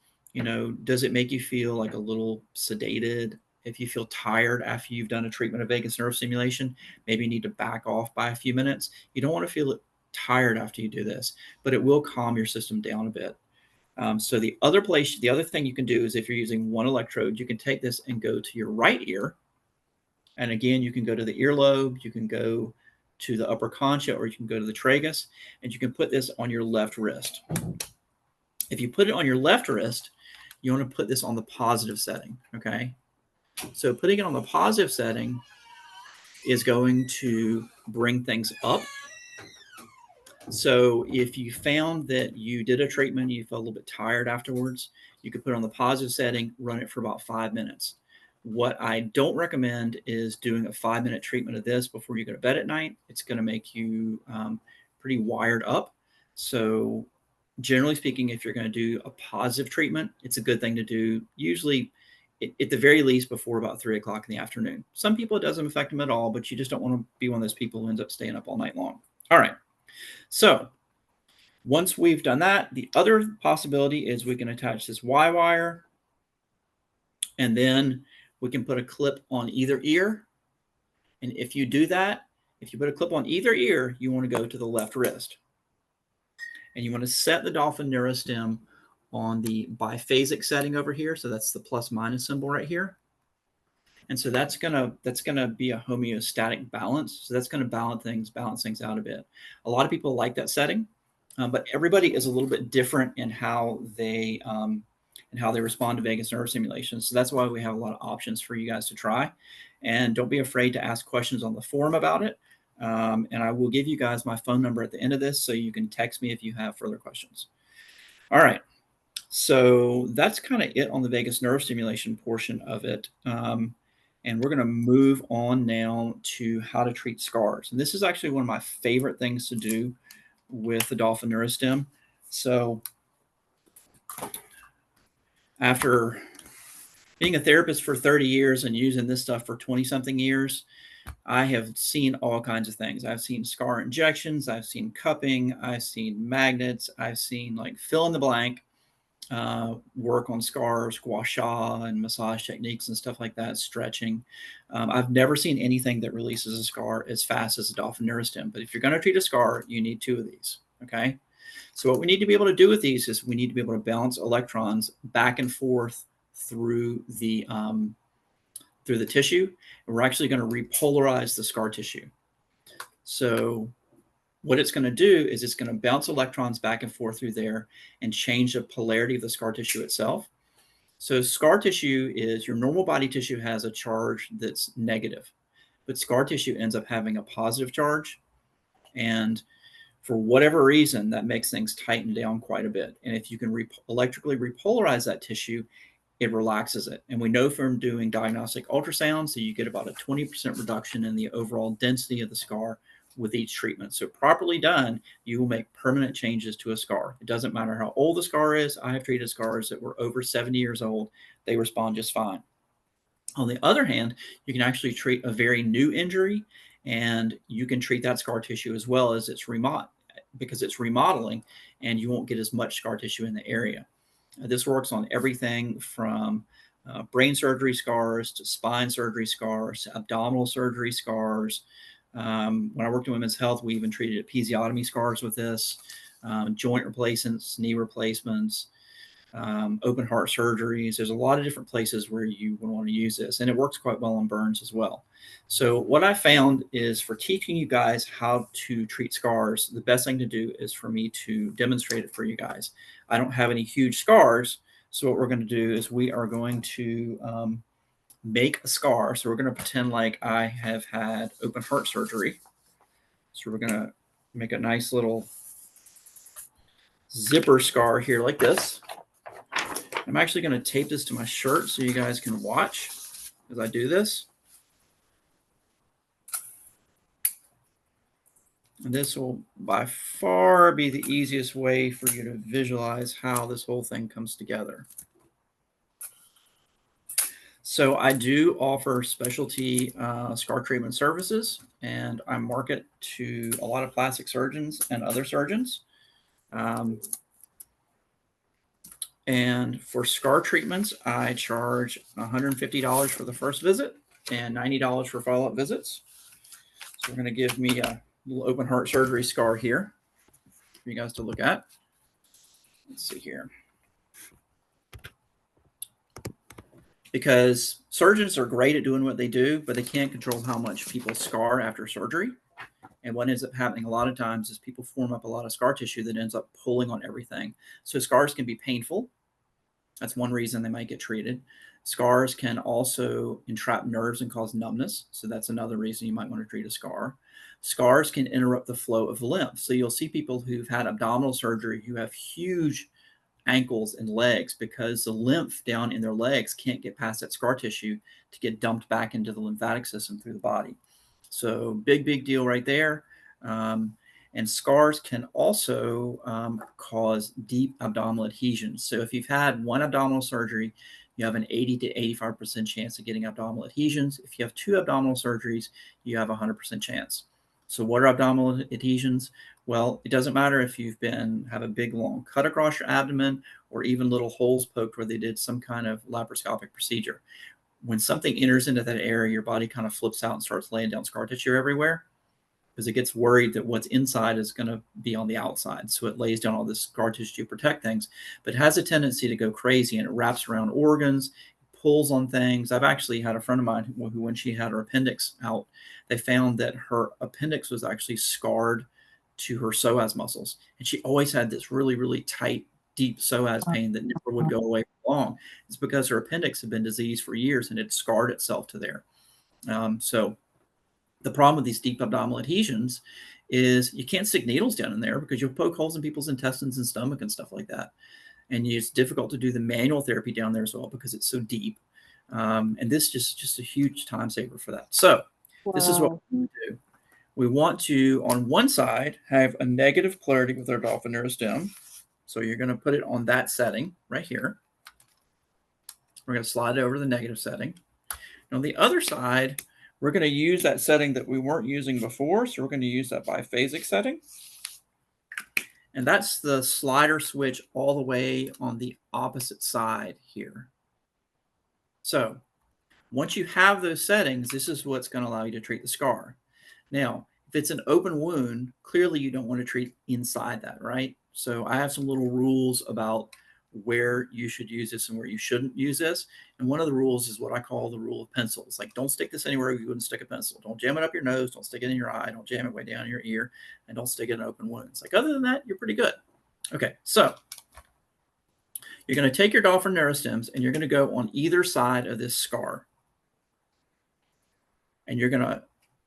does it make you feel like a little sedated? If you feel tired after you've done a treatment of vagus nerve stimulation, maybe you need to back off by a few minutes. You don't want to feel tired after you do this, but it will calm your system down a bit. So the other thing you can do is if you're using one electrode, you can take this and go to your right ear. And again, you can go to the earlobe, you can go to the upper concha, or you can go to the tragus, and you can put this on your left wrist. If you put it on your left wrist, you want to put this on the positive setting, okay? So putting it on the positive setting is going to bring things up. So if you found that you did a treatment, you felt a little bit tired afterwards, you could put it on the positive setting, run it for about 5 minutes. What I don't recommend is doing a 5-minute treatment of this before you go to bed at night. It's going to make you pretty wired up. So generally speaking, if you're going to do a positive treatment, it's a good thing to do usually at the very least before about 3 o'clock in the afternoon. Some people, it doesn't affect them at all, but you just don't want to be one of those people who ends up staying up all night long. All right. So once we've done that, the other possibility is we can attach this Y wire And then we can put a clip on either ear. And if you do that, if you put a clip on either ear, you want to go to the left wrist. And you want to set the Dolphin Neurostim on the biphasic setting over here. So that's the plus minus symbol right here. And so that's gonna be a homeostatic balance. So that's gonna balance things out a bit. A lot of people like that setting, but everybody is a little bit different in how they respond to vagus nerve stimulation. So that's why we have a lot of options for you guys to try. And don't be afraid to ask questions on the forum about it. And I will give you guys my phone number at the end of this, so you can text me if you have further questions. All right. So that's kind of it on the vagus nerve stimulation portion of it. And we're going to move on now to how to treat scars. And this is actually one of my favorite things to do with the Dolphin Neurostim. So after being a therapist for 30 years and using this stuff for 20-something years, I have seen all kinds of things. I've seen scar injections. I've seen cupping. I've seen magnets. I've seen like fill in the blank. Work on scars, gua sha, and massage techniques and stuff like that, stretching. I've never seen anything that releases a scar as fast as a Dolphin Neurostim. But if you're going to treat a scar, you need 2 of these. Okay. So what we need to be able to do with these is we need to be able to bounce electrons back and forth through the tissue. And we're actually going to repolarize the scar tissue. So what it's going to do is it's going to bounce electrons back and forth through there and change the polarity of the scar tissue itself. So scar tissue is, your normal body tissue has a charge that's negative, but scar tissue ends up having a positive charge. And for whatever reason, that makes things tighten down quite a bit. And if you can electrically repolarize that tissue, it relaxes it. And we know from doing diagnostic ultrasounds that you get about a 20% reduction in the overall density of the scar with each treatment. So properly done, you will make permanent changes to a scar. It doesn't matter how old the scar is. I have treated scars that were over 70 years old. They respond just fine. On the other hand, you can actually treat a very new injury, and you can treat that scar tissue as well as because it's remodeling, and you won't get as much scar tissue in the area. This works on everything from brain surgery scars to spine surgery scars to abdominal surgery scars. When I worked in women's health, we even treated episiotomy scars with this, joint replacements, knee replacements, open heart surgeries. There's a lot of different places where you would want to use this, and it works quite well on burns as well. So what I found is, for teaching you guys how to treat scars, the best thing to do is for me to demonstrate it for you guys. I don't have any huge scars, so what we're going to do is we are going to make a scar. So we're going to pretend like I have had open heart surgery. So we're going to make a nice little zipper scar here like this. I'm actually going to tape this to my shirt so you guys can watch as I do this. And this will by far be the easiest way for you to visualize how this whole thing comes together. So I do offer specialty scar treatment services, and I market to a lot of plastic surgeons and other surgeons. And for scar treatments, I charge $150 for the first visit and $90 for follow-up visits. So we're going to give me a little open heart surgery scar here for you guys to look at. Let's see here. Because surgeons are great at doing what they do, but they can't control how much people scar after surgery. And what ends up happening a lot of times is people form up a lot of scar tissue that ends up pulling on everything. So scars can be painful. That's one reason they might get treated. Scars can also entrap nerves and cause numbness. So that's another reason you might want to treat a scar. Scars can interrupt the flow of lymph. So you'll see people who've had abdominal surgery who have huge ankles and legs because the lymph down in their legs can't get past that scar tissue to get dumped back into the lymphatic system through the body. So big deal right there. And scars can also cause deep abdominal adhesions. So if you've had one abdominal surgery, you have an 80 to 85% chance of getting abdominal adhesions. If you have 2 abdominal surgeries, you have a 100% chance. So what are abdominal adhesions? Well, it doesn't matter if you've have a big long cut across your abdomen or even little holes poked where they did some kind of laparoscopic procedure. When something enters into that area, your body kind of flips out and starts laying down scar tissue everywhere because it gets worried that what's inside is going to be on the outside. So it lays down all this scar tissue to protect things, but it has a tendency to go crazy, and it wraps around organs, pulls on things. I've actually had a friend of mine who, when she had her appendix out, they found that her appendix was actually scarred to her psoas muscles. And she always had this really, really tight, deep psoas pain that never would go away for long. It's because her appendix had been diseased for years and it scarred itself to there. So the problem with these deep abdominal adhesions is you can't stick needles down in there because you'll poke holes in people's intestines and stomach and stuff like that. And it's difficult to do the manual therapy down there as well because it's so deep. And this is just a huge time saver for that. So this is what we do. We want to, on one side, have a negative polarity with our Dolphin Neurostim. So you're going to put it on that setting right here. We're going to slide it over to the negative setting. And on the other side, we're going to use that setting that we weren't using before. So we're going to use that biphasic setting. And that's the slider switch all the way on the opposite side here. So once you have those settings, this is what's going to allow you to treat the scar. Now, if it's an open wound, clearly you don't want to treat inside that, right? So I have some little rules about where you should use this and where you shouldn't use this. And one of the rules is what I call the rule of pencils. Like, don't stick this anywhere you wouldn't stick a pencil. Don't jam it up your nose. Don't stick it in your eye. Don't jam it way down your ear. And don't stick it in open wounds. Like, other than that, you're pretty good. Okay, so you're going to take your Dolphin Neurostims and you're going to go on either side of this scar. And you're going to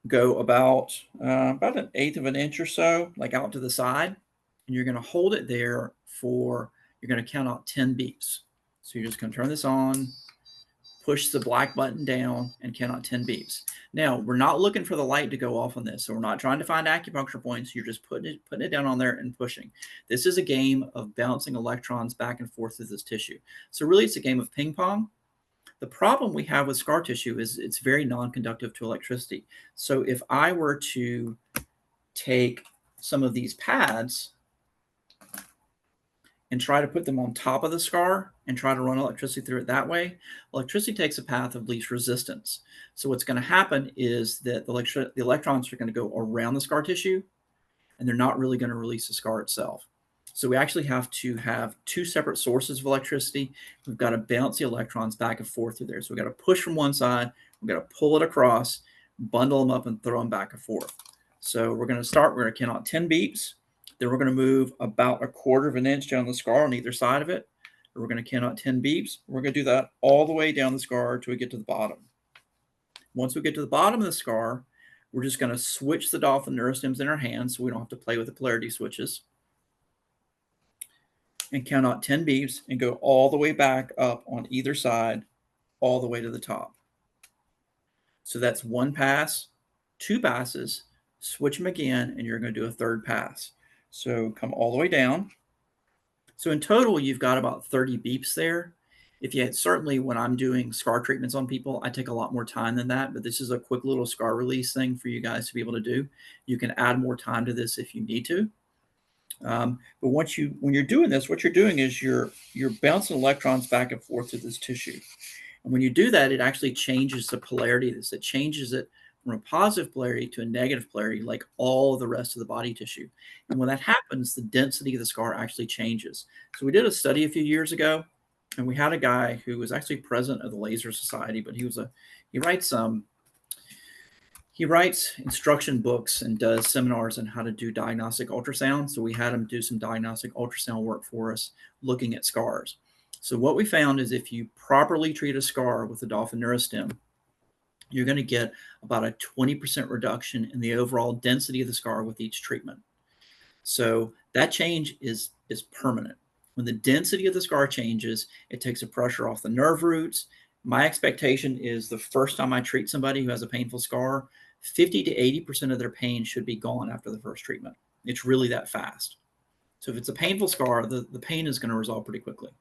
go about an 1/8 of an inch or so, like out to the side. And you're going to hold it there for, you're going to count out 10 beeps. So you're just going to turn this on, push the black button down, and count out 10 beeps. Now, we're not looking for the light to go off on this. So we're not trying to find acupuncture points. You're just putting it down on there and pushing. This is a game of bouncing electrons back and forth through this tissue. So really, it's a game of ping pong. The problem we have with scar tissue is it's very non-conductive to electricity. So if I were to take some of these pads and try to put them on top of the scar and try to run electricity through it that way, electricity takes a path of least resistance. So what's going to happen is that the electrons are going to go around the scar tissue, and they're not really going to release the scar itself. So we actually have to have two separate sources of electricity. We've got to bounce the electrons back and forth through there. So we've got to push from one side, we've got to pull it across, bundle them up, and throw them back and forth. So we're going to start, we're going to count out 10 beeps. Then we're going to move about 1/4 of an inch down the scar on either side of it. We're going to count out 10 beeps. We're going to do that all the way down the scar till we get to the bottom. Once we get to the bottom of the scar, we're just going to switch the Dolphin Neurostims in our hands so we don't have to play with the polarity switches. And count out 10 beeps and go all the way back up on either side, all the way to the top. So that's one pass, two passes, switch them again, and you're going to do a third pass. So come all the way down. So in total, you've got about 30 beeps there. If you had, certainly when I'm doing scar treatments on people, I take a lot more time than that, but this is a quick little scar release thing for you guys to be able to do. You can add more time to this if you need to. But when you're doing this, what you're doing is you're bouncing electrons back and forth through this tissue. And when you do that, it actually changes the polarity of this. It changes it from a positive polarity to a negative polarity, like all the rest of the body tissue. And when that happens, the density of the scar actually changes. So we did a study a few years ago, and we had a guy who was actually president of the Laser Society, but he writes instruction books and does seminars on how to do diagnostic ultrasound. So we had him do some diagnostic ultrasound work for us looking at scars. So what we found is if you properly treat a scar with the Dolphin Neurostim, you're going to get about a 20% reduction in the overall density of the scar with each treatment. So that change is permanent. When the density of the scar changes, it takes the pressure off the nerve roots. My expectation is the first time I treat somebody who has a painful scar, 50 to 80% of their pain should be gone after the first treatment. It's really that fast. So if it's a painful scar, the pain is going to resolve pretty quickly.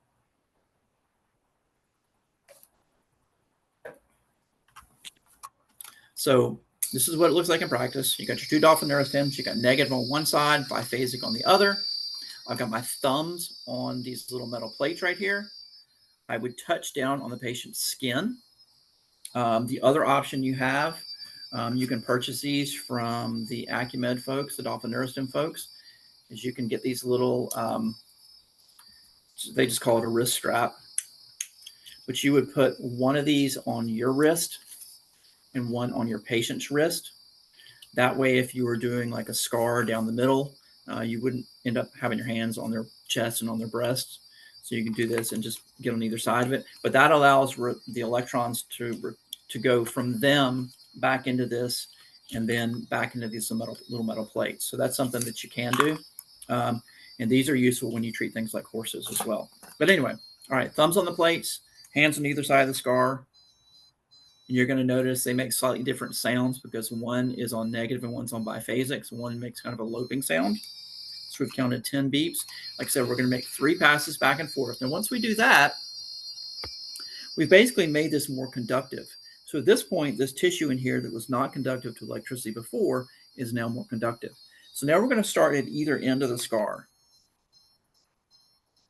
So This is what it looks like in practice. You got your 2 Dolphin Neurostims. You got negative on one side, biphasic on the other. I've got my thumbs on these little metal plates right here. I would touch down on the patient's skin. The other option you have, you can purchase these from the Acumed folks, the Dolphin Neurostim folks, is you can get these little, they just call it a wrist strap, but you would put one of these on your wrist and one on your patient's wrist. That way, if you were doing like a scar down the middle, you wouldn't end up having your hands on their chest and on their breasts. So you can do this and just get on either side of it. But that allows the electrons to go from them back into this and then back into these little metal plates. So that's something that you can do. And these are useful when you treat things like horses as well. But anyway, all right, thumbs on the plates, hands on either side of the scar. You're going to notice they make slightly different sounds because one is on negative and one's on biphasic. So one makes kind of a loping sound. So we've counted 10 beeps. Like I said, we're going to make 3 passes back and forth. And once we do that, we've basically made this more conductive. So at this point, this tissue in here that was not conductive to electricity before is now more conductive. So now we're going to start at either end of the scar.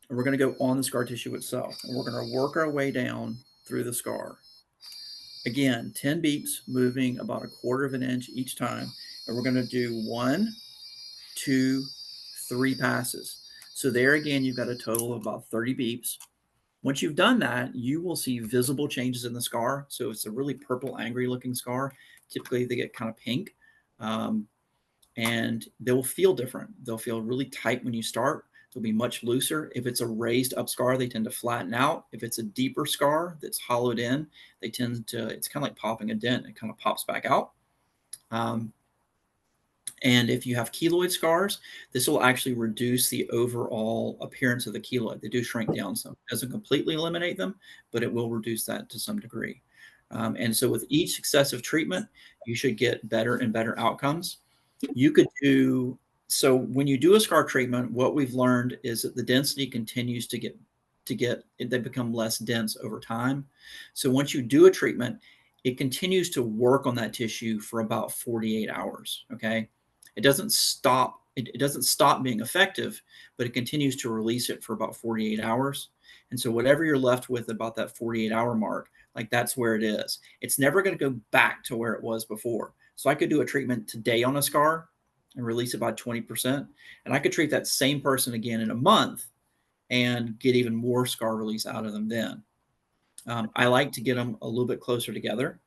And we're going to go on the scar tissue itself. And we're going to work our way down through the scar. Again, 10 beeps, moving about 1/4 of an inch each time. And we're going to do 1, 2, 3 passes. So there again, you've got a total of about 30 beeps. Once you've done that, you will see visible changes in the scar. So it's a really purple, angry looking scar. Typically, they get kind of pink. And they'll feel different. They'll feel really tight when you start. They'll be much looser. If it's a raised up scar, they tend to flatten out. If it's a deeper scar that's hollowed in, they tend to, it's kind of like popping a dent. It kind of pops back out. And if you have keloid scars, this will actually reduce the overall appearance of the keloid. They do shrink down some. It doesn't completely eliminate them, but it will reduce that to some degree. And so with each successive treatment, you should get better and better outcomes. You could do, so when you do a scar treatment, what we've learned is that the density continues to get, they become less dense over time. So once you do a treatment, it continues to work on that tissue for about 48 hours, okay? It doesn't stop, it doesn't stop being effective, but it continues to release it for about 48 hours. And so whatever you're left with about that 48-hour mark, like that's where it is. It's never going to go back to where it was before. So I could do a treatment today on a scar and release it by 20%. And I could treat that same person again in a month and get even more scar release out of them then. I like to get them a little bit closer together.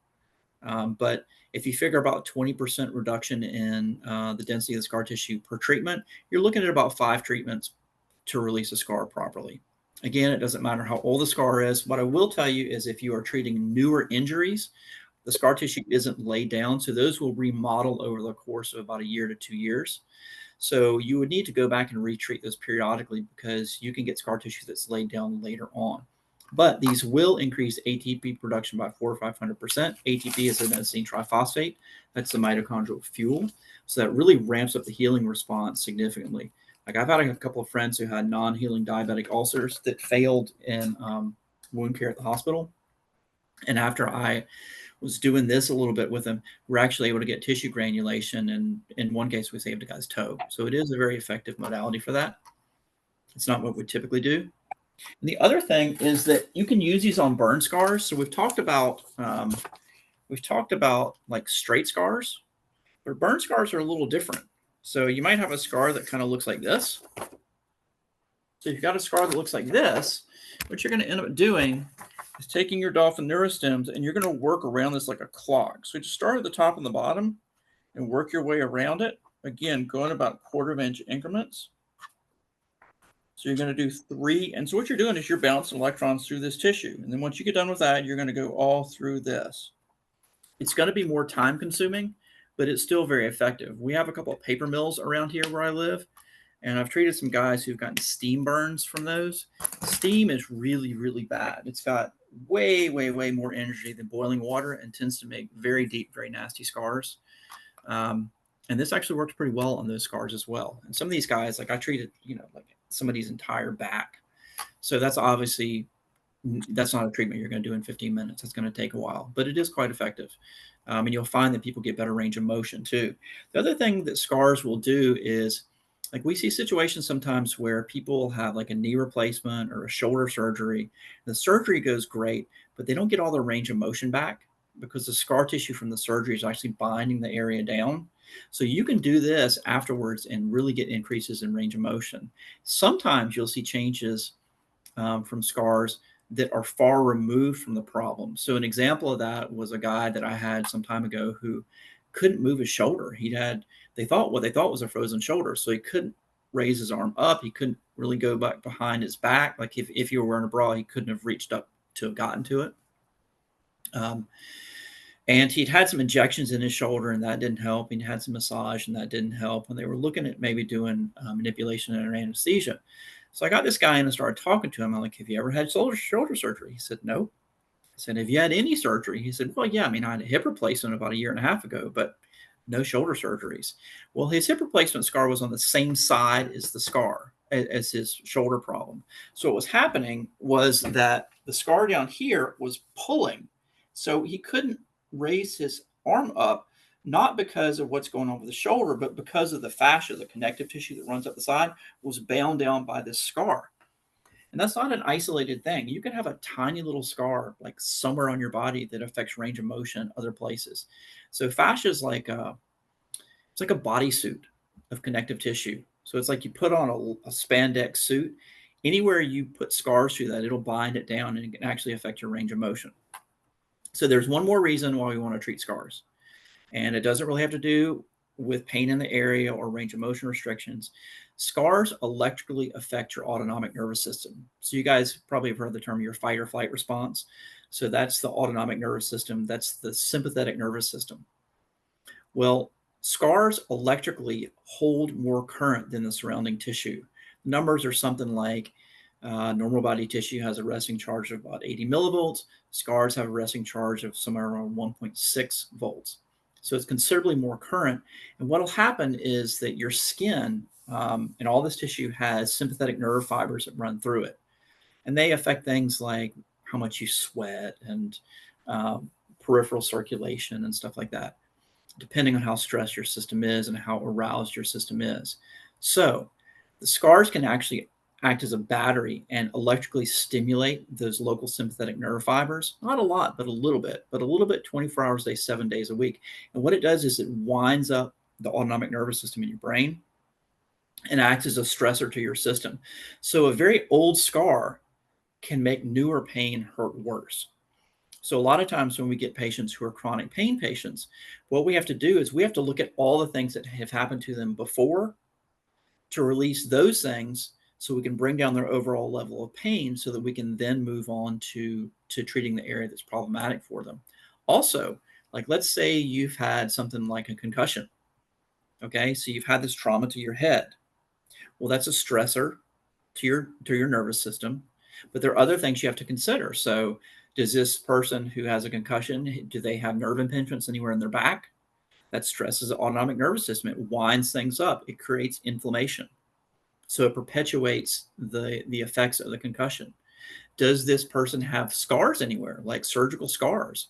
But if you figure about 20% reduction in the density of the scar tissue per treatment, you're looking at about 5 treatments to release a scar properly. Again, it doesn't matter how old the scar is. What I will tell you is if you are treating newer injuries, the scar tissue isn't laid down. So those will remodel over the course of about 1 year to 2 years. So you would need to go back and retreat those periodically because you can get scar tissue that's laid down later on. But these will increase ATP production by 400 or 500%. ATP is adenosine triphosphate. That's the mitochondrial fuel. So that really ramps up the healing response significantly. Like I've had a couple of friends who had non-healing diabetic ulcers that failed in wound care at the hospital. And after I was doing this a little bit with them, we're actually able to get tissue granulation. And in one case, we saved a guy's toe. So it is a very effective modality for that. It's not what we typically do. And the other thing is that you can use these on burn scars. So we've talked about like straight scars, but burn scars are a little different. So you might have a scar that kind of looks like this. So if you've got a scar that looks like this, what you're going to end up doing is taking your Dolphin Neurostims and you're going to work around this like a clog. So just start at the top and the bottom and work your way around it. Again, going about 1/4 inch increments. So you're going to do 3. And so what you're doing is you're bouncing electrons through this tissue. And then once you get done with that, you're going to go all through this. It's going to be more time consuming, but it's still very effective. We have a couple of paper mills around here where I live. And I've treated some guys who've gotten steam burns from those. Steam is really, really bad. It's got way, way, way more energy than boiling water and tends to make very deep, very nasty scars. And this actually works pretty well on those scars as well. And some of these guys, like I treated, like somebody's entire back. So that's obviously, that's not a treatment you're going to do in 15 minutes. It's going to take a while, but it is quite effective. And you'll find that people get better range of motion too. The other thing that scars will do is, like, we see situations sometimes where people have like a knee replacement or a shoulder surgery. The surgery goes great, but they don't get all their range of motion back because the scar tissue from the surgery is actually binding the area down. So you can do this afterwards and really get increases in range of motion. Sometimes you'll see changes from scars that are far removed from the problem. So an example of that was a guy that I had some time ago who couldn't move his shoulder. They thought what they thought was a frozen shoulder. So he couldn't raise his arm up. He couldn't really go back behind his back. Like if you were wearing a bra, he couldn't have reached up to have gotten to it. And he'd had some injections in his shoulder and that didn't help. He had some massage and that didn't help. And they were looking at maybe doing manipulation under anesthesia. So I got this guy in and started talking to him. I'm like, have you ever had shoulder surgery? He said, no. I said, have you had any surgery? He said, well, yeah, I mean, I had a hip replacement about 1.5 years ago, but no shoulder surgeries. Well, his hip replacement scar was on the same side as the scar, as his shoulder problem. So what was happening was that the scar down here was pulling. So he couldn't raise his arm up, not because of what's going on with the shoulder, but because of the fascia, the connective tissue that runs up the side, was bound down by this scar. And that's not an isolated thing. You can have a tiny little scar like somewhere on your body that affects range of motion other places. So fascia is like it's like a bodysuit of connective tissue. So it's like you put on a spandex suit. Anywhere you put scars through that, it'll bind it down and it can actually affect your range of motion. So there's one more reason why we want to treat scars. And it doesn't really have to do with pain in the area or range of motion restrictions. Scars electrically affect your autonomic nervous system. So you guys probably have heard the term your fight or flight response. So that's the autonomic nervous system. That's the sympathetic nervous system. Well, scars electrically hold more current than the surrounding tissue. Numbers are something like normal body tissue has a resting charge of about 80 millivolts. Scars have a resting charge of somewhere around 1.6 volts. So it's considerably more current. And what will happen is that your skin and all this tissue has sympathetic nerve fibers that run through it. And they affect things like how much you sweat and peripheral circulation and stuff like that, depending on how stressed your system is and how aroused your system is. So the scars can actually act as a battery and electrically stimulate those local sympathetic nerve fibers. Not a lot, but a little bit 24 hours a day, 7 days a week. And what it does is it winds up the autonomic nervous system in your brain and acts as a stressor to your system. So a very old scar can make newer pain hurt worse. So a lot of times when we get patients who are chronic pain patients, what we have to do is we have to look at all the things that have happened to them before to release those things so we can bring down their overall level of pain so that we can then move on to treating the area that's problematic for them. Also, like let's say you've had something like a concussion. Okay, so you've had this trauma to your head. Well, that's a stressor to your nervous system, but there are other things you have to consider. So does this person who has a concussion, do they have nerve impingements anywhere in their back? That stresses the autonomic nervous system. It winds things up. It creates inflammation. So it perpetuates the effects of the concussion. Does this person have scars anywhere, like surgical scars?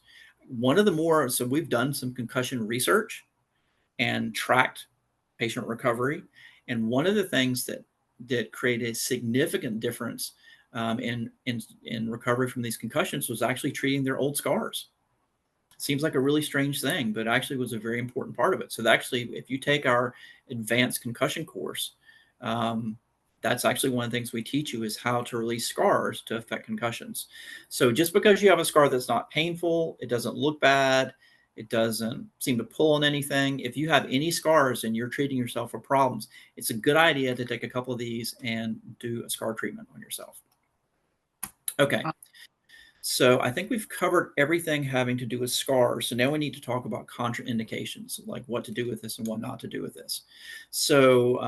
So we've done some concussion research and tracked patient recovery. And one of the things that created a significant difference in recovery from these concussions was actually treating their old scars. Seems like a really strange thing, but actually was a very important part of it. So actually, if you take our advanced concussion course, that's actually one of the things we teach you is how to release scars to affect concussions. So just because you have a scar that's not painful, it doesn't look bad, it doesn't seem to pull on anything. If you have any scars and you're treating yourself for problems, it's a good idea to take a couple of these and do a scar treatment on yourself. Okay. So I think we've covered everything having to do with scars. So now we need to talk about contraindications, like what to do with this and what not to do with this. So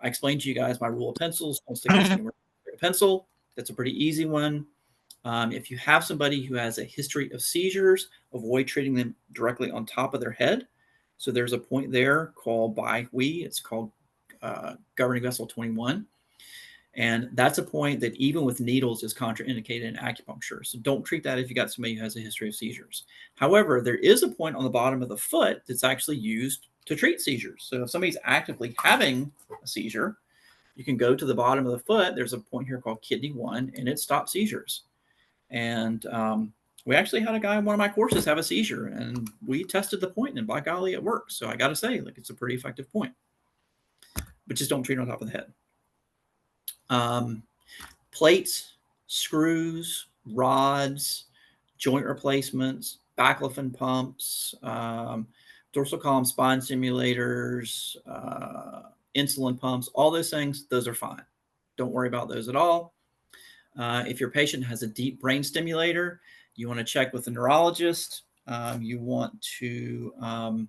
I explained to you guys my rule of pencils. Don't stick this anywhere with a pencil. That's a pretty easy one. If you have somebody who has a history of seizures, avoid treating them directly on top of their head. So there's a point there called by we. It's called governing vessel 21. And that's a point that even with needles is contraindicated in acupuncture. So don't treat that if you got somebody who has a history of seizures. However, there is a point on the bottom of the foot that's actually used to treat seizures. So if somebody's actively having a seizure, you can go to the bottom of the foot. There's a point here called kidney 1, and it stops seizures. And we actually had a guy in one of my courses have a seizure, and we tested the point, and by golly, it works. So I got to say, like, it's a pretty effective point. But just don't treat on top of the head. Plates, screws, rods, joint replacements, baclofen pumps, dorsal column spine stimulators, insulin pumps, all those things, those are fine. Don't worry about those at all. If your patient has a deep brain stimulator, you want to check with the neurologist. You want to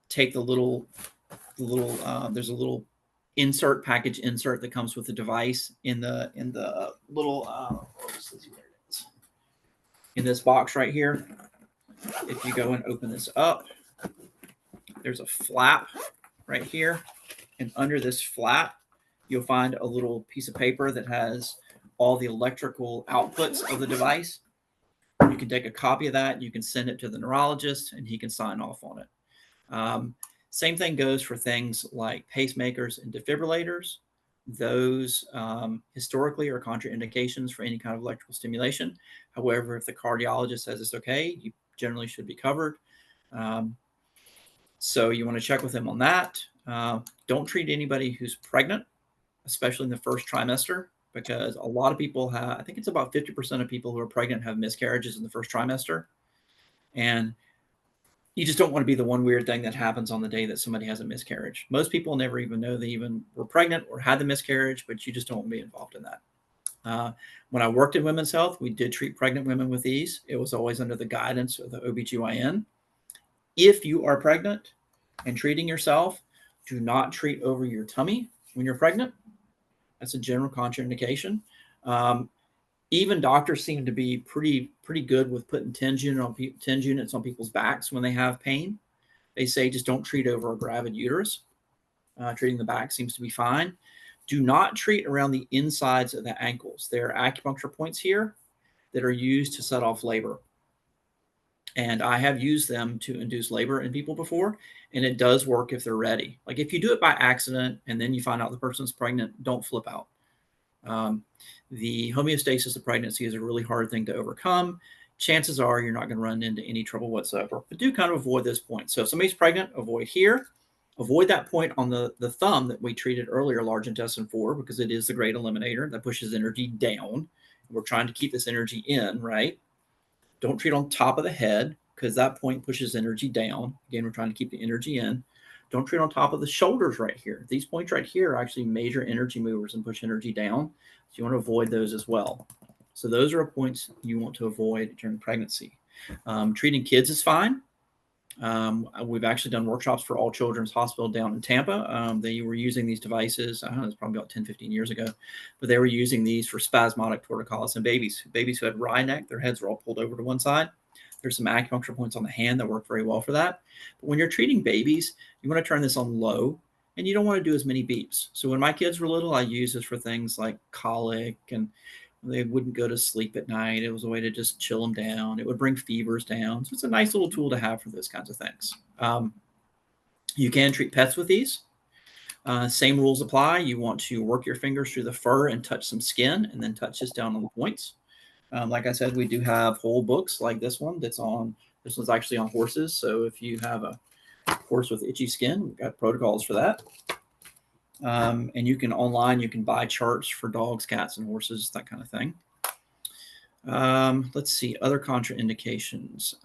take the little there's a little package insert that comes with the device in the little let's see where it is. In this box right here. If you go and open this up, there's a flap right here, and under this flap you'll find a little piece of paper that has all the electrical outputs of the device. You can take a copy of that, you can send it to the neurologist, and he can sign off on it. Same thing goes for things like pacemakers and defibrillators. Those historically are contraindications for any kind of electrical stimulation. However, if the cardiologist says it's okay, you generally should be covered. So you want to check with them on that. Don't treat anybody who's pregnant, especially in the first trimester, because a lot of people have, I think it's about 50% of people who are pregnant have miscarriages in the first trimester. And you just don't want to be the one weird thing that happens on the day that somebody has a miscarriage. Most people never even know they even were pregnant or had the miscarriage, but you just don't want to be involved in that. When I worked in women's health, we did treat pregnant women with these. It was always under the guidance of the OBGYN. If you are pregnant and treating yourself, do not treat over your tummy when you're pregnant. That's a general contraindication. Even doctors seem to be pretty good with putting TENS units on people's backs when they have pain. They say just don't treat over a gravid uterus. Treating the back seems to be fine. Do not treat around the insides of the ankles. There are acupuncture points here that are used to set off labor. And I have used them to induce labor in people before, and it does work if they're ready. Like if you do it by accident and then you find out the person's pregnant, don't flip out. The homeostasis of pregnancy is a really hard thing to overcome. Chances are you're not going to run into any trouble whatsoever, but do kind of avoid this point. So if somebody's pregnant, avoid here. Avoid that point on the thumb that we treated earlier, large intestine 4, because it is the great eliminator that pushes energy down. We're trying to keep this energy in, right? Don't treat on top of the head because that point pushes energy down. Again, we're trying to keep the energy in. Don't treat on top of the shoulders right here. These points right here are actually major energy movers and push energy down. So you want to avoid those as well. So those are points you want to avoid during pregnancy. Treating kids is fine. We've actually done workshops for All Children's Hospital down in Tampa. They were using these devices, I don't know, it's probably about 10, 15 years ago, but they were using these for spasmodic torticollis in babies. Babies who had wry neck, their heads were all pulled over to one side. There's some acupuncture points on the hand that work very well for that. But when you're treating babies, you want to turn this on low, and you don't want to do as many beeps. So when my kids were little, I used this for things like colic, and they wouldn't go to sleep at night. It was a way to just chill them down. It would bring fevers down. So it's a nice little tool to have for those kinds of things. You can treat pets with these. Same rules apply. You want to work your fingers through the fur and touch some skin, and then touch this down on the points. Like I said, we do have whole books like this one this one's actually on horses. So if you have a horse with itchy skin, we've got protocols for that. And you can buy charts for dogs, cats, and horses, that kind of thing. Let's see, other contraindications.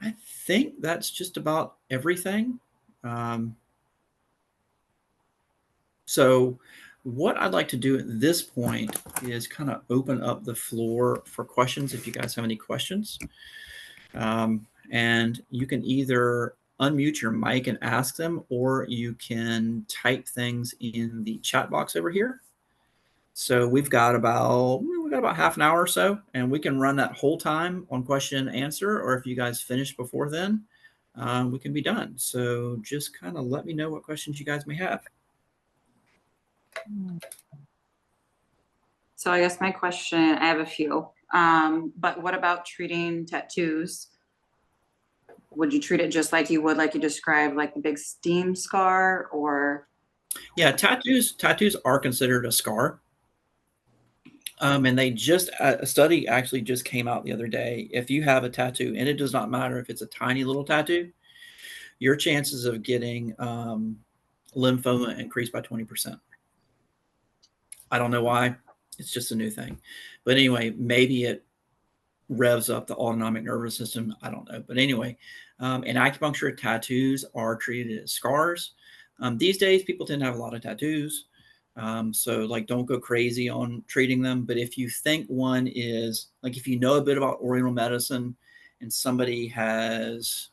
I think that's just about everything. So what I'd like to do at this point is kind of open up the floor for questions if you guys have any questions. And you can either unmute your mic and ask them, or you can type things in the chat box over here. So we've got about half an hour or so, and we can run that whole time on question and answer, or if you guys finish before then, we can be done. So just kind of let me know what questions you guys may have. So I guess my question, I have a few, but what about treating tattoos? Would you treat it just like you would, like you described, like the big steam scar, or? Yeah, tattoos are considered a scar. And they just a study actually just came out the other day. If you have a tattoo, and it does not matter if it's a tiny little tattoo, your chances of getting lymphoma increased by 20%. I don't know why. It's just a new thing. But anyway, maybe it revs up the autonomic nervous system. I don't know. But anyway, in acupuncture, tattoos are treated as scars. These days, people tend to have a lot of tattoos. So, like, don't go crazy on treating them. But if you think one is, like, if you know a bit about Oriental medicine and somebody has,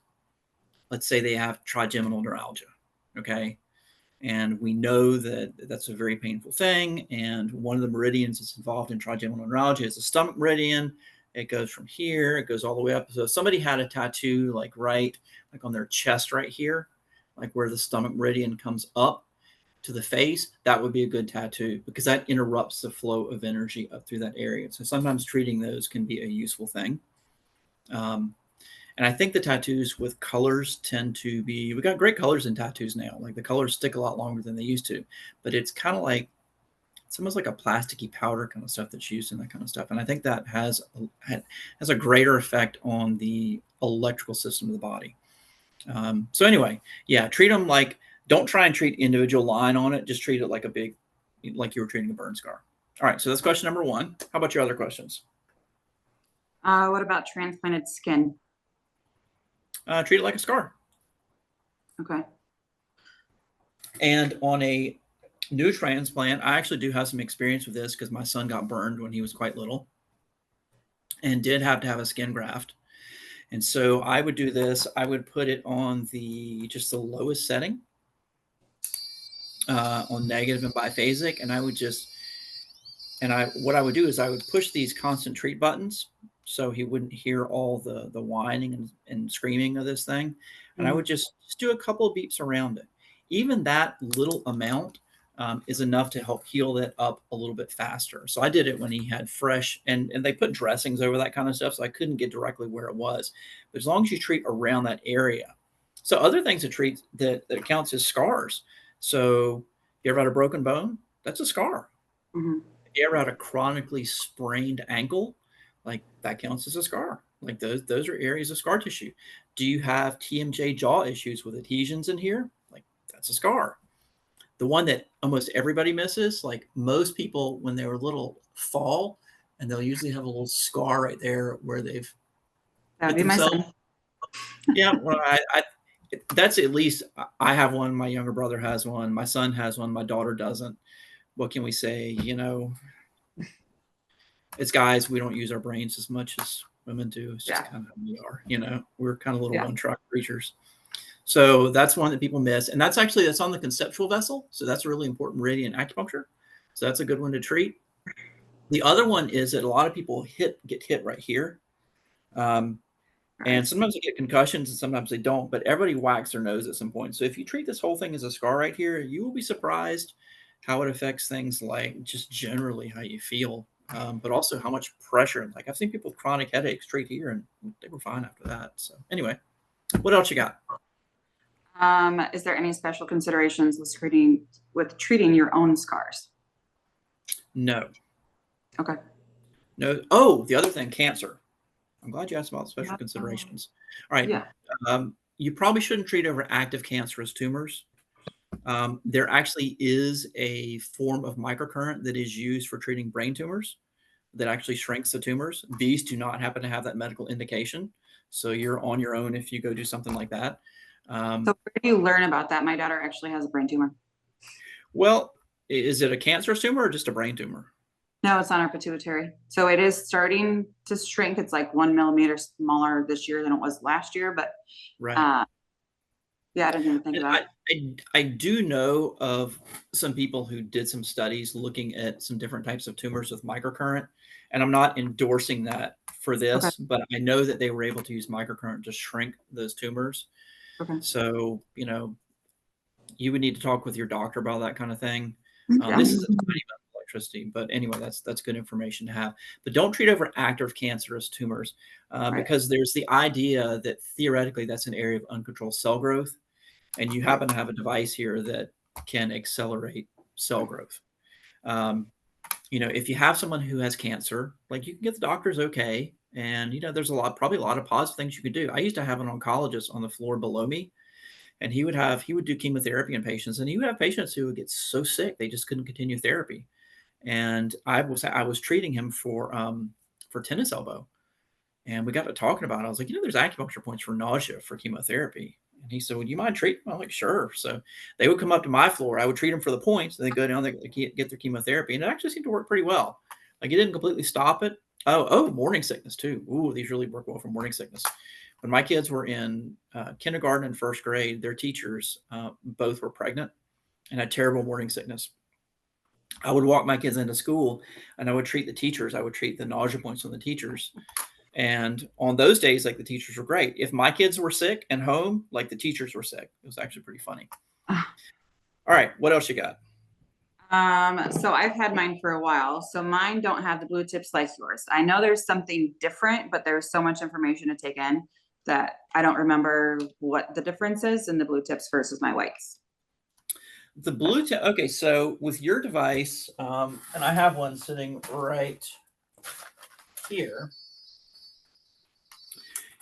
let's say they have trigeminal neuralgia, okay? And we know that that's a very painful thing. And one of the meridians that's involved in trigeminal neuralgia is the stomach meridian. It goes from here, it goes all the way up. So if somebody had a tattoo like like on their chest right here, like where the stomach meridian comes up to the face, that would be a good tattoo because that interrupts the flow of energy up through that area. So sometimes treating those can be a useful thing. Um, and I think the tattoos with colors tend to be, we got great colors in tattoos now. Like the colors stick a lot longer than they used to, but it's kind of like, it's almost like a plasticky powder kind of stuff that's used in that kind of stuff. And I think that has a greater effect on the electrical system of the body. So anyway, yeah, treat them like, don't try and treat individual line on it. Just treat it like a big, like you were treating a burn scar. All right. So that's question number one. How about your other questions? What about transplanted skin? Treat it like a scar. Okay. And on a new transplant, I actually do have some experience with this because my son got burned when he was quite little and did have to have a skin graft. And so I would do this. I would put it on just the lowest setting on negative and biphasic, and I would just what I would do is I would push these constant treat buttons so he wouldn't hear all the whining and screaming of this thing, and I would just do a couple of beeps around it. Even that little amount is enough to help heal it up a little bit faster. So I did it when he had fresh, and they put dressings over that kind of stuff, so I couldn't get directly where it was. But as long as you treat around that area, so other things to treat that counts as scars. So you ever had a broken bone? That's a scar. Mm-hmm. If you ever had a chronically sprained ankle, like that counts as a scar. Like those are areas of scar tissue. Do you have TMJ jaw issues with adhesions in here? Like that's a scar. The one that almost everybody misses, like most people when they were little fall, and they'll usually have a little scar right there where they've That would hit be my themselves. son. Yeah, well, that's at least I have one. My younger brother has one. My son has one. My daughter doesn't. What can we say? As guys, we don't use our brains as much as women do. It's just Yeah. kind of how we are. We're kind of little Yeah. one-track creatures. So that's one that people miss, and that's on the conceptual vessel. So that's a really important meridian acupuncture. So that's a good one to treat. The other one is that a lot of people get hit right here, and sometimes they get concussions, and sometimes they don't. But everybody whacks their nose at some point. So if you treat this whole thing as a scar right here, you will be surprised how it affects things like just generally how you feel, but also how much pressure. Like I've seen people with chronic headaches treat here, and they were fine after that. So anyway, what else you got? Is there any special considerations with treating your own scars? No, Okay. no. Oh, the other thing, cancer. I'm glad you asked about special considerations. All right. Yeah. You probably shouldn't treat over active cancerous tumors. There actually is a form of microcurrent that is used for treating brain tumors that actually shrinks the tumors. These do not happen to have that medical indication. So you're on your own if you go do something like that. So where do you learn about that? My daughter actually has a brain tumor. Well, is it a cancerous tumor or just a brain tumor? No, it's on her pituitary. So it is starting to shrink. It's like 1 millimeter smaller this year than it was last year. But Right. yeah, I didn't even think about it. I do know of some people who did some studies looking at some different types of tumors with microcurrent, and I'm not endorsing that for Okay. this, but I know that they were able to use microcurrent to shrink those tumors. Okay. So, you would need to talk with your doctor about that kind of thing. Yeah. This is a tiny amount of electricity, but anyway, that's good information to have. But don't treat over active cancerous tumors Right. because there's the idea that theoretically that's an area of uncontrolled cell growth, and you happen to have a device here that can accelerate cell growth. If you have someone who has cancer, like you can get the doctors okay, and there's probably a lot of positive things you could do. I used to have an oncologist on the floor below me, and he would do chemotherapy in patients, and he would have patients who would get so sick they just couldn't continue therapy. And I was treating him for tennis elbow, and we got to talking about it. I was like, there's acupuncture points for nausea for chemotherapy. And he said, "Would you mind treating?" I'm like, "Sure." So they would come up to my floor. I would treat them for the points. They go down, they get their chemotherapy, and it actually seemed to work pretty well. Like it didn't completely stop it. Oh, morning sickness too. Ooh, these really work well for morning sickness. When my kids were in kindergarten and first grade, their teachers both were pregnant and had terrible morning sickness. I would walk my kids into school, and I would treat the teachers. I would treat the nausea points on the teachers. And on those days, like the teachers were great. If my kids were sick and home, like the teachers were sick. It was actually pretty funny. All right, what else you got? So I've had mine for a while. So mine don't have the blue tips like yours. I know there's something different, but there's so much information to take in that I don't remember what the difference is in the blue tips versus my whites. The blue tip. Okay, so with your device, and I have one sitting right here.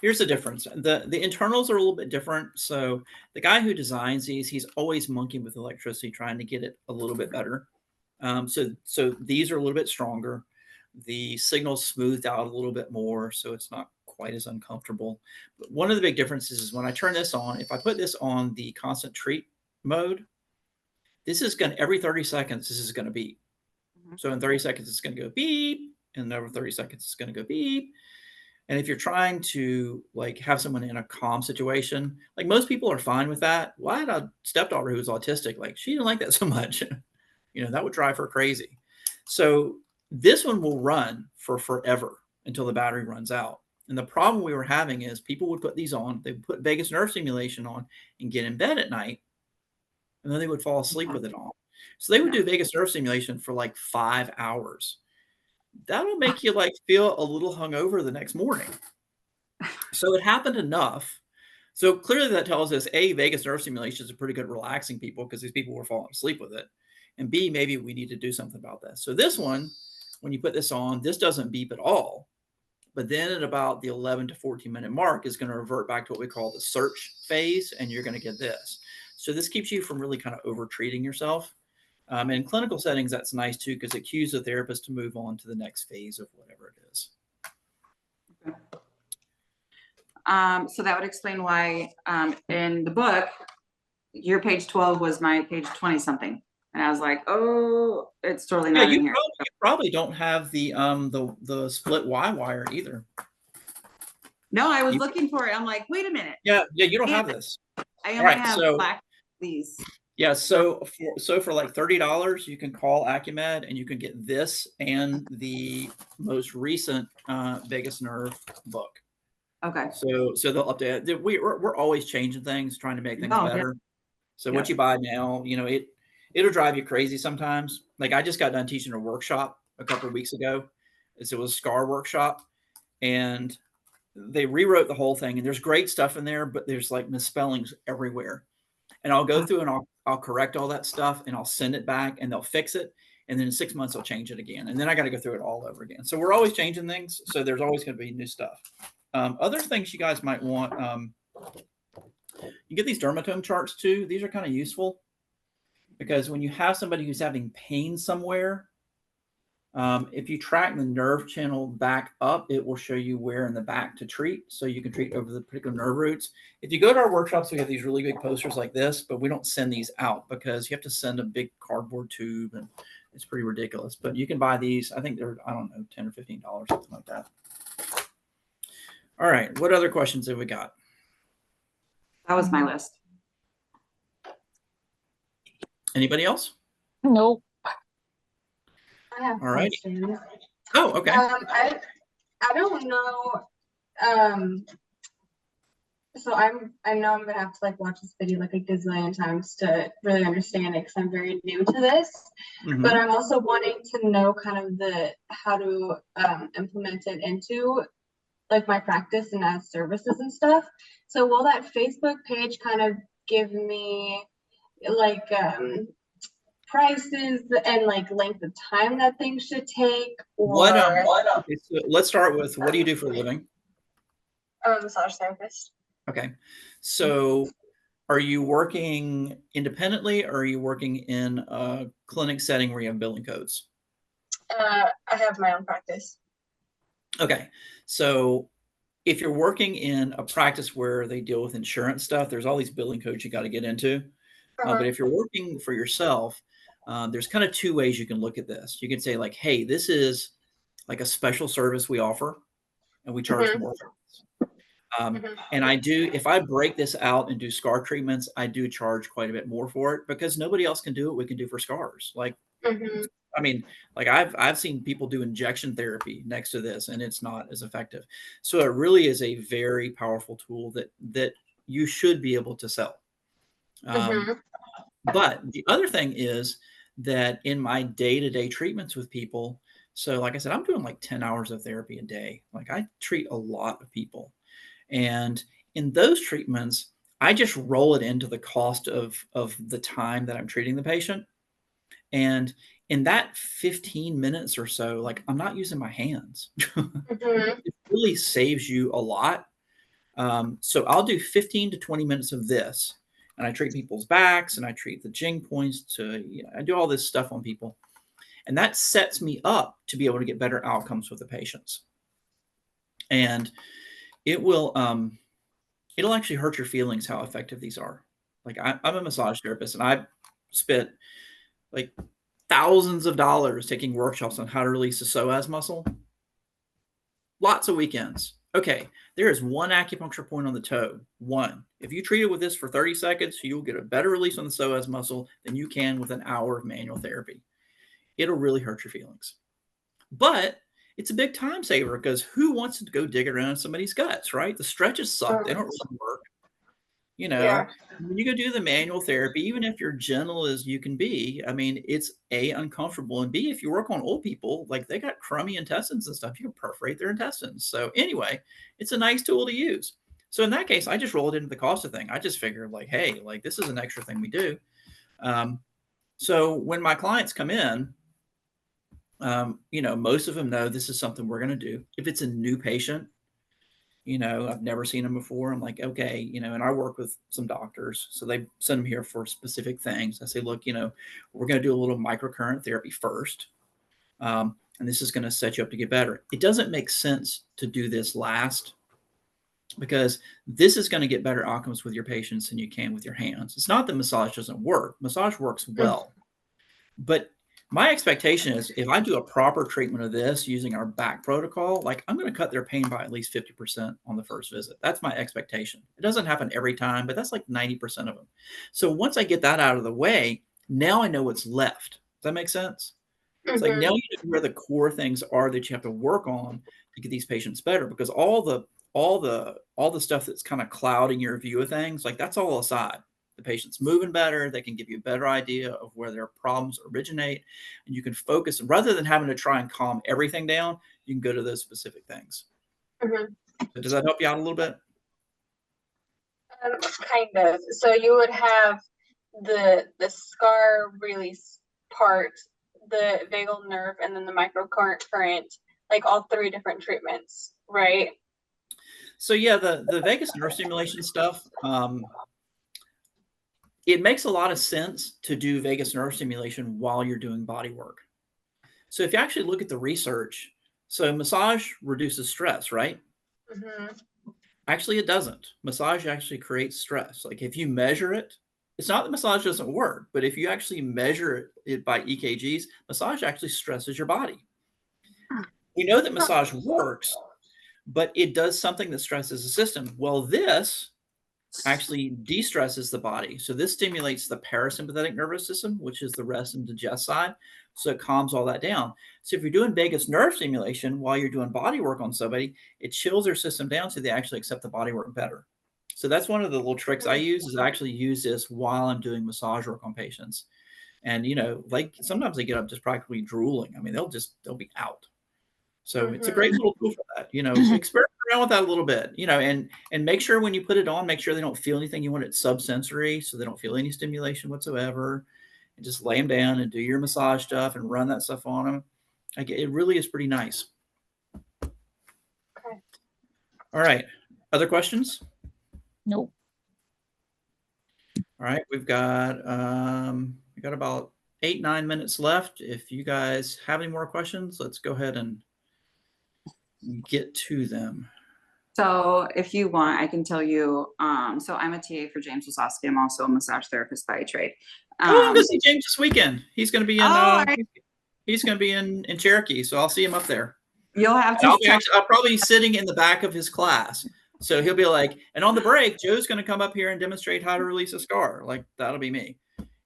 Here's the difference. The internals are a little bit different. So the guy who designs these, he's always monkeying with electricity, trying to get it a little bit better. So these are a little bit stronger. The signal's smoothed out a little bit more, so it's not quite as uncomfortable. But one of the big differences is when I turn this on, if I put this on the constant treat mode, this is going to, every 30 seconds, this is going to beep. So in 30 seconds, it's going to go beep. And over 30 seconds, it's going to go beep. And if you're trying to like have someone in a calm situation, like most people are fine with that. Well, I had a stepdaughter who was autistic. Like she didn't like that so much. That would drive her crazy. So this one will run for forever until the battery runs out. And the problem we were having is people would put these on, they would put vagus nerve stimulation on and get in bed at night. And then they would fall asleep with it on. So they would do vagus nerve stimulation for like 5 hours. That'll make you like feel a little hungover the next morning. So it happened enough. So clearly that tells us A, vagus nerve stimulation is a pretty good relaxing people because these people were falling asleep with it. And B, maybe we need to do something about that. So this one, when you put this on, this doesn't beep at all. But then at about the 11 to 14-minute mark is going to revert back to what we call the search phase, and you're going to get this. So this keeps you from really kind of over-treating yourself. And in clinical settings, that's nice too, because it cues the therapist to move on to the next phase of whatever it is. Okay. So that would explain why in the book, your page 12 was my page 20 something. And I was like, oh, it's totally not in here. You probably don't have the split Y wire either. No, I was looking for it. I'm like, wait a minute. Yeah, you don't have this. I only have black these. Yeah, so for like $30, you can call Acumed and you can get this and the most recent vagus nerve book. Okay. So they'll update it. We're always changing things, trying to make things better. Yeah. So what you buy now, it'll drive you crazy sometimes. Like I just got done teaching a workshop a couple of weeks ago. It was a SCAR workshop, and they rewrote the whole thing. And there's great stuff in there, but there's like misspellings everywhere. And I'll go through and I'll correct all that stuff and I'll send it back and they'll fix it. And then in 6 months, I'll change it again. And then I got to go through it all over again. So we're always changing things. So there's always going to be new stuff. Other things you guys might want, you get these dermatome charts too. These are kind of useful because when you have somebody who's having pain somewhere, if you track the nerve channel back up, it will show you where in the back to treat. So you can treat over the particular nerve roots. If you go to our workshops, we have these really big posters like this, but we don't send these out because you have to send a big cardboard tube and it's pretty ridiculous. But you can buy these. I think they're, I don't know, $10 or $15, something like that. All right. What other questions have we got? That was my list. Anybody else? Nope. I have all right. questions. Oh, okay. I don't know. So I know I'm gonna have to like watch this video like a gazillion times to really understand it because I'm very new to this. Mhm. But I'm also wanting to know kind of how to implement it into like my practice and as services and stuff. So will that Facebook page kind of give me like prices and like length of time that things should take, What or okay, so let's start with, what do you do for a living? massage therapist? Okay. So are you working independently, or are you working in a clinic setting where you have billing codes? I have my own practice. Okay. So if you're working in a practice where they deal with insurance stuff, there's all these billing codes you got to get into. But if you're working for yourself, there's kind of two ways you can look at this. You can say like, hey, this is like a special service we offer, and we charge more for this. And I do, if I break this out and do scar treatments, I do charge quite a bit more for it because nobody else can do what we can do for scars. Like, I mean, like I've seen people do injection therapy next to this, and it's not as effective. So it really is a very powerful tool that you should be able to sell. Um, but the other thing is that in my day-to-day treatments with people, so like I said, I'm doing like 10 hours of therapy a day. Like I treat a lot of people. And in those treatments, I just roll it into the cost of the time that I'm treating the patient. And in that 15 minutes or so, like I'm not using my hands. It really saves you a lot. So I'll do 15 to 20 minutes of this, and I treat people's backs, and I treat the jing points I do all this stuff on people. And that sets me up to be able to get better outcomes with the patients. And it will, it'll actually hurt your feelings how effective these are. Like I'm a massage therapist, and I've spent like thousands of dollars taking workshops on how to release the psoas muscle. Lots of weekends. Okay, there is one acupuncture point on the toe. One. If you treat it with this for 30 seconds, you'll get a better release on the psoas muscle than you can with an hour of manual therapy. It'll really hurt your feelings. But it's a big time saver because who wants to go dig around in somebody's guts, right? The stretches suck. They don't really work. You Yeah. know, when you go do the manual therapy, even if you're gentle as you can be, I mean, it's A, uncomfortable, and B, if you work on old people, like they got crummy intestines and stuff, you can perforate their intestines. So anyway, it's a nice tool to use. So in that case, I just roll it into the cost of thing. I just figured like, hey, like this is an extra thing we do. Um, so when my clients come in, most of them know this is something we're going to do. If it's a new patient, I've never seen them before. I'm like, okay, and I work with some doctors, so they send them here for specific things. I say, look, we're going to do a little microcurrent therapy first, and this is going to set you up to get better. It doesn't make sense to do this last because this is going to get better outcomes with your patients than you can with your hands. It's not that massage doesn't work. Massage works well, but my expectation is if I do a proper treatment of this using our back protocol, like I'm going to cut their pain by at least 50% on the first visit. That's my expectation. It doesn't happen every time, but that's like 90% of them. So once I get that out of the way, now I know what's left. Does that make sense? It's like now you know where the core things are that you have to work on to get these patients better because all the stuff that's kind of clouding your view of things, like that's all aside. The patient's moving better, they can give you a better idea of where their problems originate, and you can focus rather than having to try and calm everything down, you can go to those specific things. So does that help you out a little bit? Kind of. So you would have the scar release part, the vagal nerve, and then the microcurrent, like all three different treatments, right? So yeah, the vagus nerve stimulation stuff, it makes a lot of sense to do vagus nerve stimulation while you're doing body work. So if you actually look at the research, so massage reduces stress, right? Actually, it doesn't. Massage actually creates stress. Like if you measure it, it's not that massage doesn't work, but if you actually measure it by EKGs, massage actually stresses your body. We know that massage works, but it does something that stresses the system. Well, this actually de-stresses the body. So this stimulates the parasympathetic nervous system, which is the rest and digest side. So it calms all that down. So if you're doing vagus nerve stimulation while you're doing body work on somebody, it chills their system down so they actually accept the body work better. So that's one of the little tricks I use, is I actually use this while I'm doing massage work on patients. And, you know, like sometimes they get up just practically drooling. I mean, they'll be out. So it's a great little tool for that. You know, experiment around with that a little bit, you know, and make sure when you put it on, make sure they don't feel anything. You want it subsensory, so they don't feel any stimulation whatsoever. And just lay them down and do your massage stuff and run that stuff on them. Like, it really is pretty nice. Okay. All right. Other questions? Nope. All right. We got about 8-9 minutes left. If you guys have any more questions, let's go ahead and get to them. So if you want, I can tell you, so I'm a TA for James Wasowski. I'm also a massage therapist by trade. I'm going to see James this weekend. He's going to be in, right. he's going to be in Cherokee. So I'll see him up there. You'll have to. I'll probably be sitting in the back of his class. So he'll be like, and on the break, Joe's going to come up here and demonstrate how to release a scar. Like, that'll be me.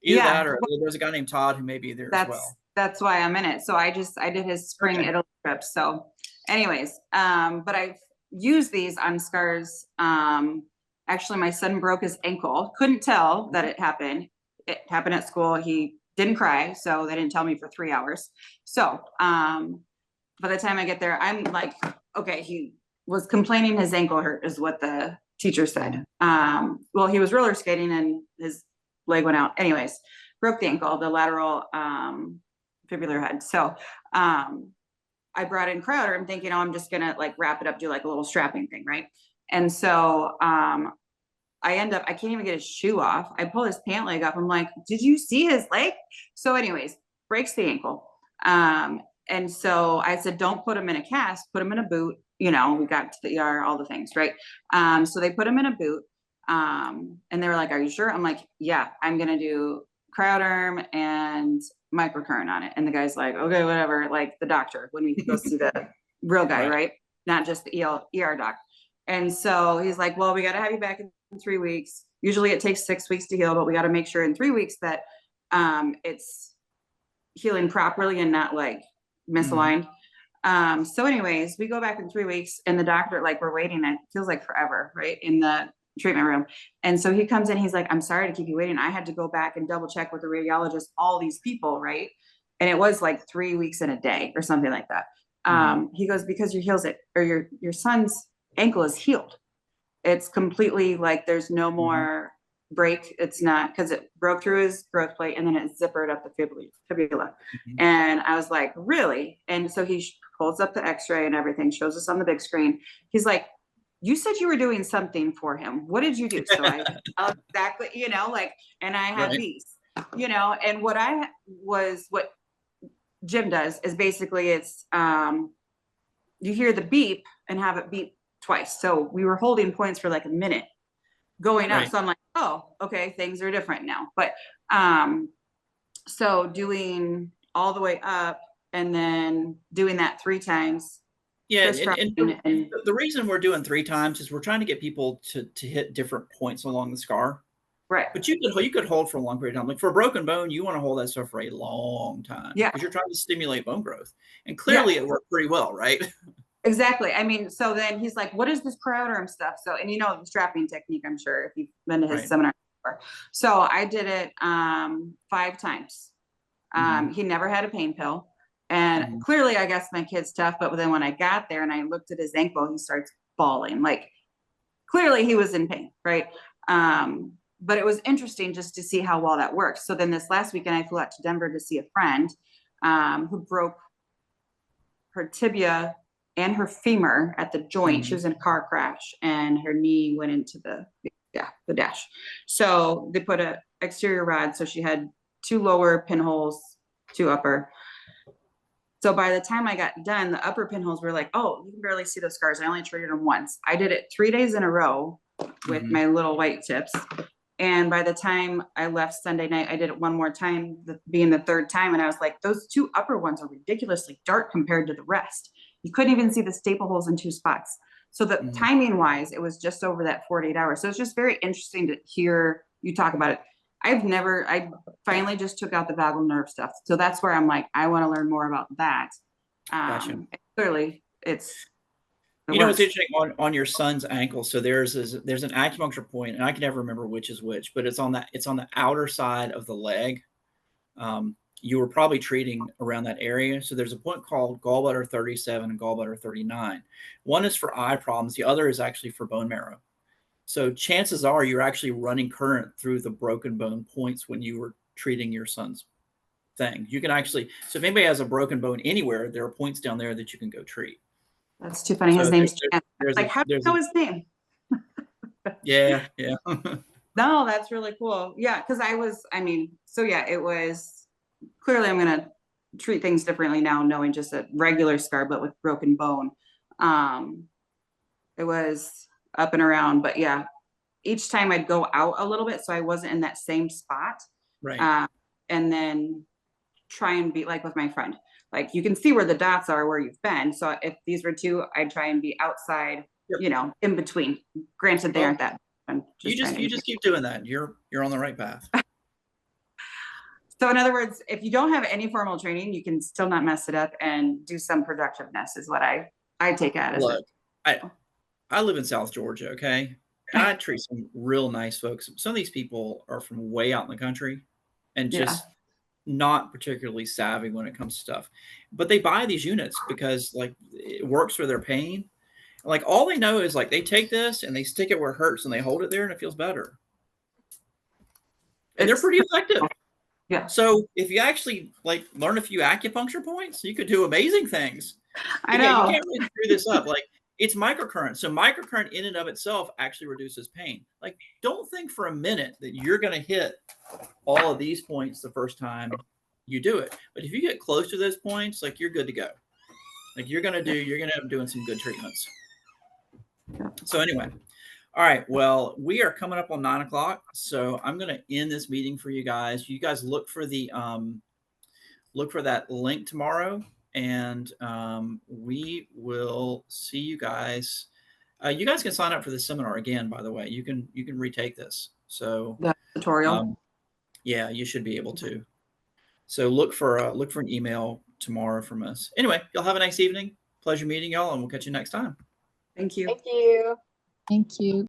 Either that, or there's a guy named Todd who may be there as well. That's why I'm in it. So I did his spring Italy trip. So anyways, but I've used these on scars. Actually, my son broke his ankle. Couldn't tell that it happened. It happened at school. He didn't cry, so they didn't tell me for 3 hours. So by the time I get there, I'm like, okay, he was complaining his ankle hurt is what the teacher said. Well, he was roller skating and his leg went out. Anyways, broke the ankle, the lateral fibular head. So I brought in Crowder. I'm thinking, oh, I'm just gonna like wrap it up, do like a little strapping thing, right? And so I can't even get his shoe off. I pull his pant leg up. I'm like, did you see his leg? So anyways, breaks the ankle. And so I said, don't put him in a cast, put him in a boot. You know, we got to the ER, all the things, right? So they put him in a boot. And they were like, are you sure? I'm like, yeah, I'm going to do cryoderm and microcurrent on it. And the guy's like, okay, whatever. Like the doctor, when we go see the real guy, right? Not just the ER doc. And so he's like, well, we got to have you back in 3 weeks. Usually it takes 6 weeks to heal, but we got to make sure in 3 weeks that it's healing properly and not like misaligned. So anyways, we go back in 3 weeks and the doctor, like we're waiting, it feels like forever, right? In the treatment room. And so he comes in, he's like, I'm sorry to keep you waiting. I had to go back and double check with the radiologist, all these people, right? And it was like 3 weeks in a day or something like that. He goes, because your son's ankle is healed. It's completely like, there's no more break. It's not, because it broke through his growth plate and then it zippered up the fibula. And I was like, really? And so he pulls up the x-ray and everything, shows us on the big screen. He's like, you said you were doing something for him. What did you do? So I exactly, you know, like, and I have these, you know, and what Jim does is basically it's, you hear the beep and have it beep twice. So we were holding points for like a minute going up. So I'm like, oh, okay, things are different now. But so doing all the way up and then doing that 3 times. Yeah, and the reason we're doing 3 times is we're trying to get people to hit different points along the scar. Right. But you could hold for a long period of time. Like for a broken bone, you want to hold that stuff for a long time. Yeah. Because you're trying to stimulate bone growth. And clearly it worked pretty well, right? Exactly. I mean, so then he's like, what is this cryoderm stuff? So, and you know, the strapping technique, I'm sure, if you've been to his seminar before. So I did it 5 times. He never had a pain pill. And clearly, I guess my kid's tough. But then when I got there and I looked at his ankle, he starts bawling. Like, clearly he was in pain, right? But it was interesting just to see how well that works. So then this last weekend, I flew out to Denver to see a friend who broke her tibia and her femur at the joint. She was in a car crash and her knee went into the dash. So they put a exterior rod. So she had 2 lower pinholes, 2 upper. So by the time I got done, the upper pinholes were like, oh, you can barely see those scars. I only treated them once. I did it 3 days in a row with my little white tips. And by the time I left Sunday night, I did it one more time, being the 3rd time. And I was like, those 2 upper ones are ridiculously dark compared to the rest. You couldn't even see the staple holes in 2 spots. So the timing wise, it was just over that 48 hours. So it's just very interesting to hear you talk about it. I finally just took out the vagal nerve stuff. So that's where I'm like, I want to learn more about that. Gotcha. Clearly it's You know what's interesting on your son's ankle? So there's an acupuncture point, and I can never remember which is which, but it's on the outer side of the leg. You were probably treating around that area. So there's a point called gallbladder 37 and gallbladder 39. One is for eye problems. The other is actually for bone marrow. So chances are you're actually running current through the broken bone points when you were treating your son's thing. You can actually, so if anybody has a broken bone anywhere, there are points down there that you can go treat. That's too funny. His So name's like, how do you know his name? Yeah. No, that's really cool. Yeah, because it was clearly I'm gonna treat things differently now, knowing just a regular scar, but with broken bone. It was up and around, but yeah, each time I'd go out a little bit so I wasn't in that same spot. Right. And then try and be like with my friend. Like you can see where the dots are where you've been. So if these were two, I'd try and be outside, Yep. In between. Granted, they aren't that. You just keep doing that. You're on the right path. So in other words, if you don't have any formal training, you can still not mess it up and do some productiveness is what I take it as. Look, I live in South Georgia, okay? And I treat some real nice folks. Some of these people are from way out in the country and just not particularly savvy when it comes to stuff. But they buy these units because like it works for their pain. Like all they know is like they take this and they stick it where it hurts and they hold it there and it feels better. And they're pretty effective. Yeah. So if you actually like learn a few acupuncture points, you could do amazing things. I know. You can't really screw this up. Like it's microcurrent. So microcurrent in and of itself actually reduces pain. Like don't think for a minute that you're going to hit all of these points the first time you do it. But if you get close to those points, like you're good to go. Like you're going to end up doing some good treatments. So anyway, all right. Well, we are coming up on 9 o'clock. So I'm going to end this meeting for you guys. You guys look for that link tomorrow. And we will see you guys. You guys can sign up for the seminar again, by the way. You can retake this. So the tutorial. Yeah, you should be able to. So look for an email tomorrow from us. Anyway, y'all have a nice evening. Pleasure meeting y'all, and we'll catch you next time. Thank you. Thank you. Thank you.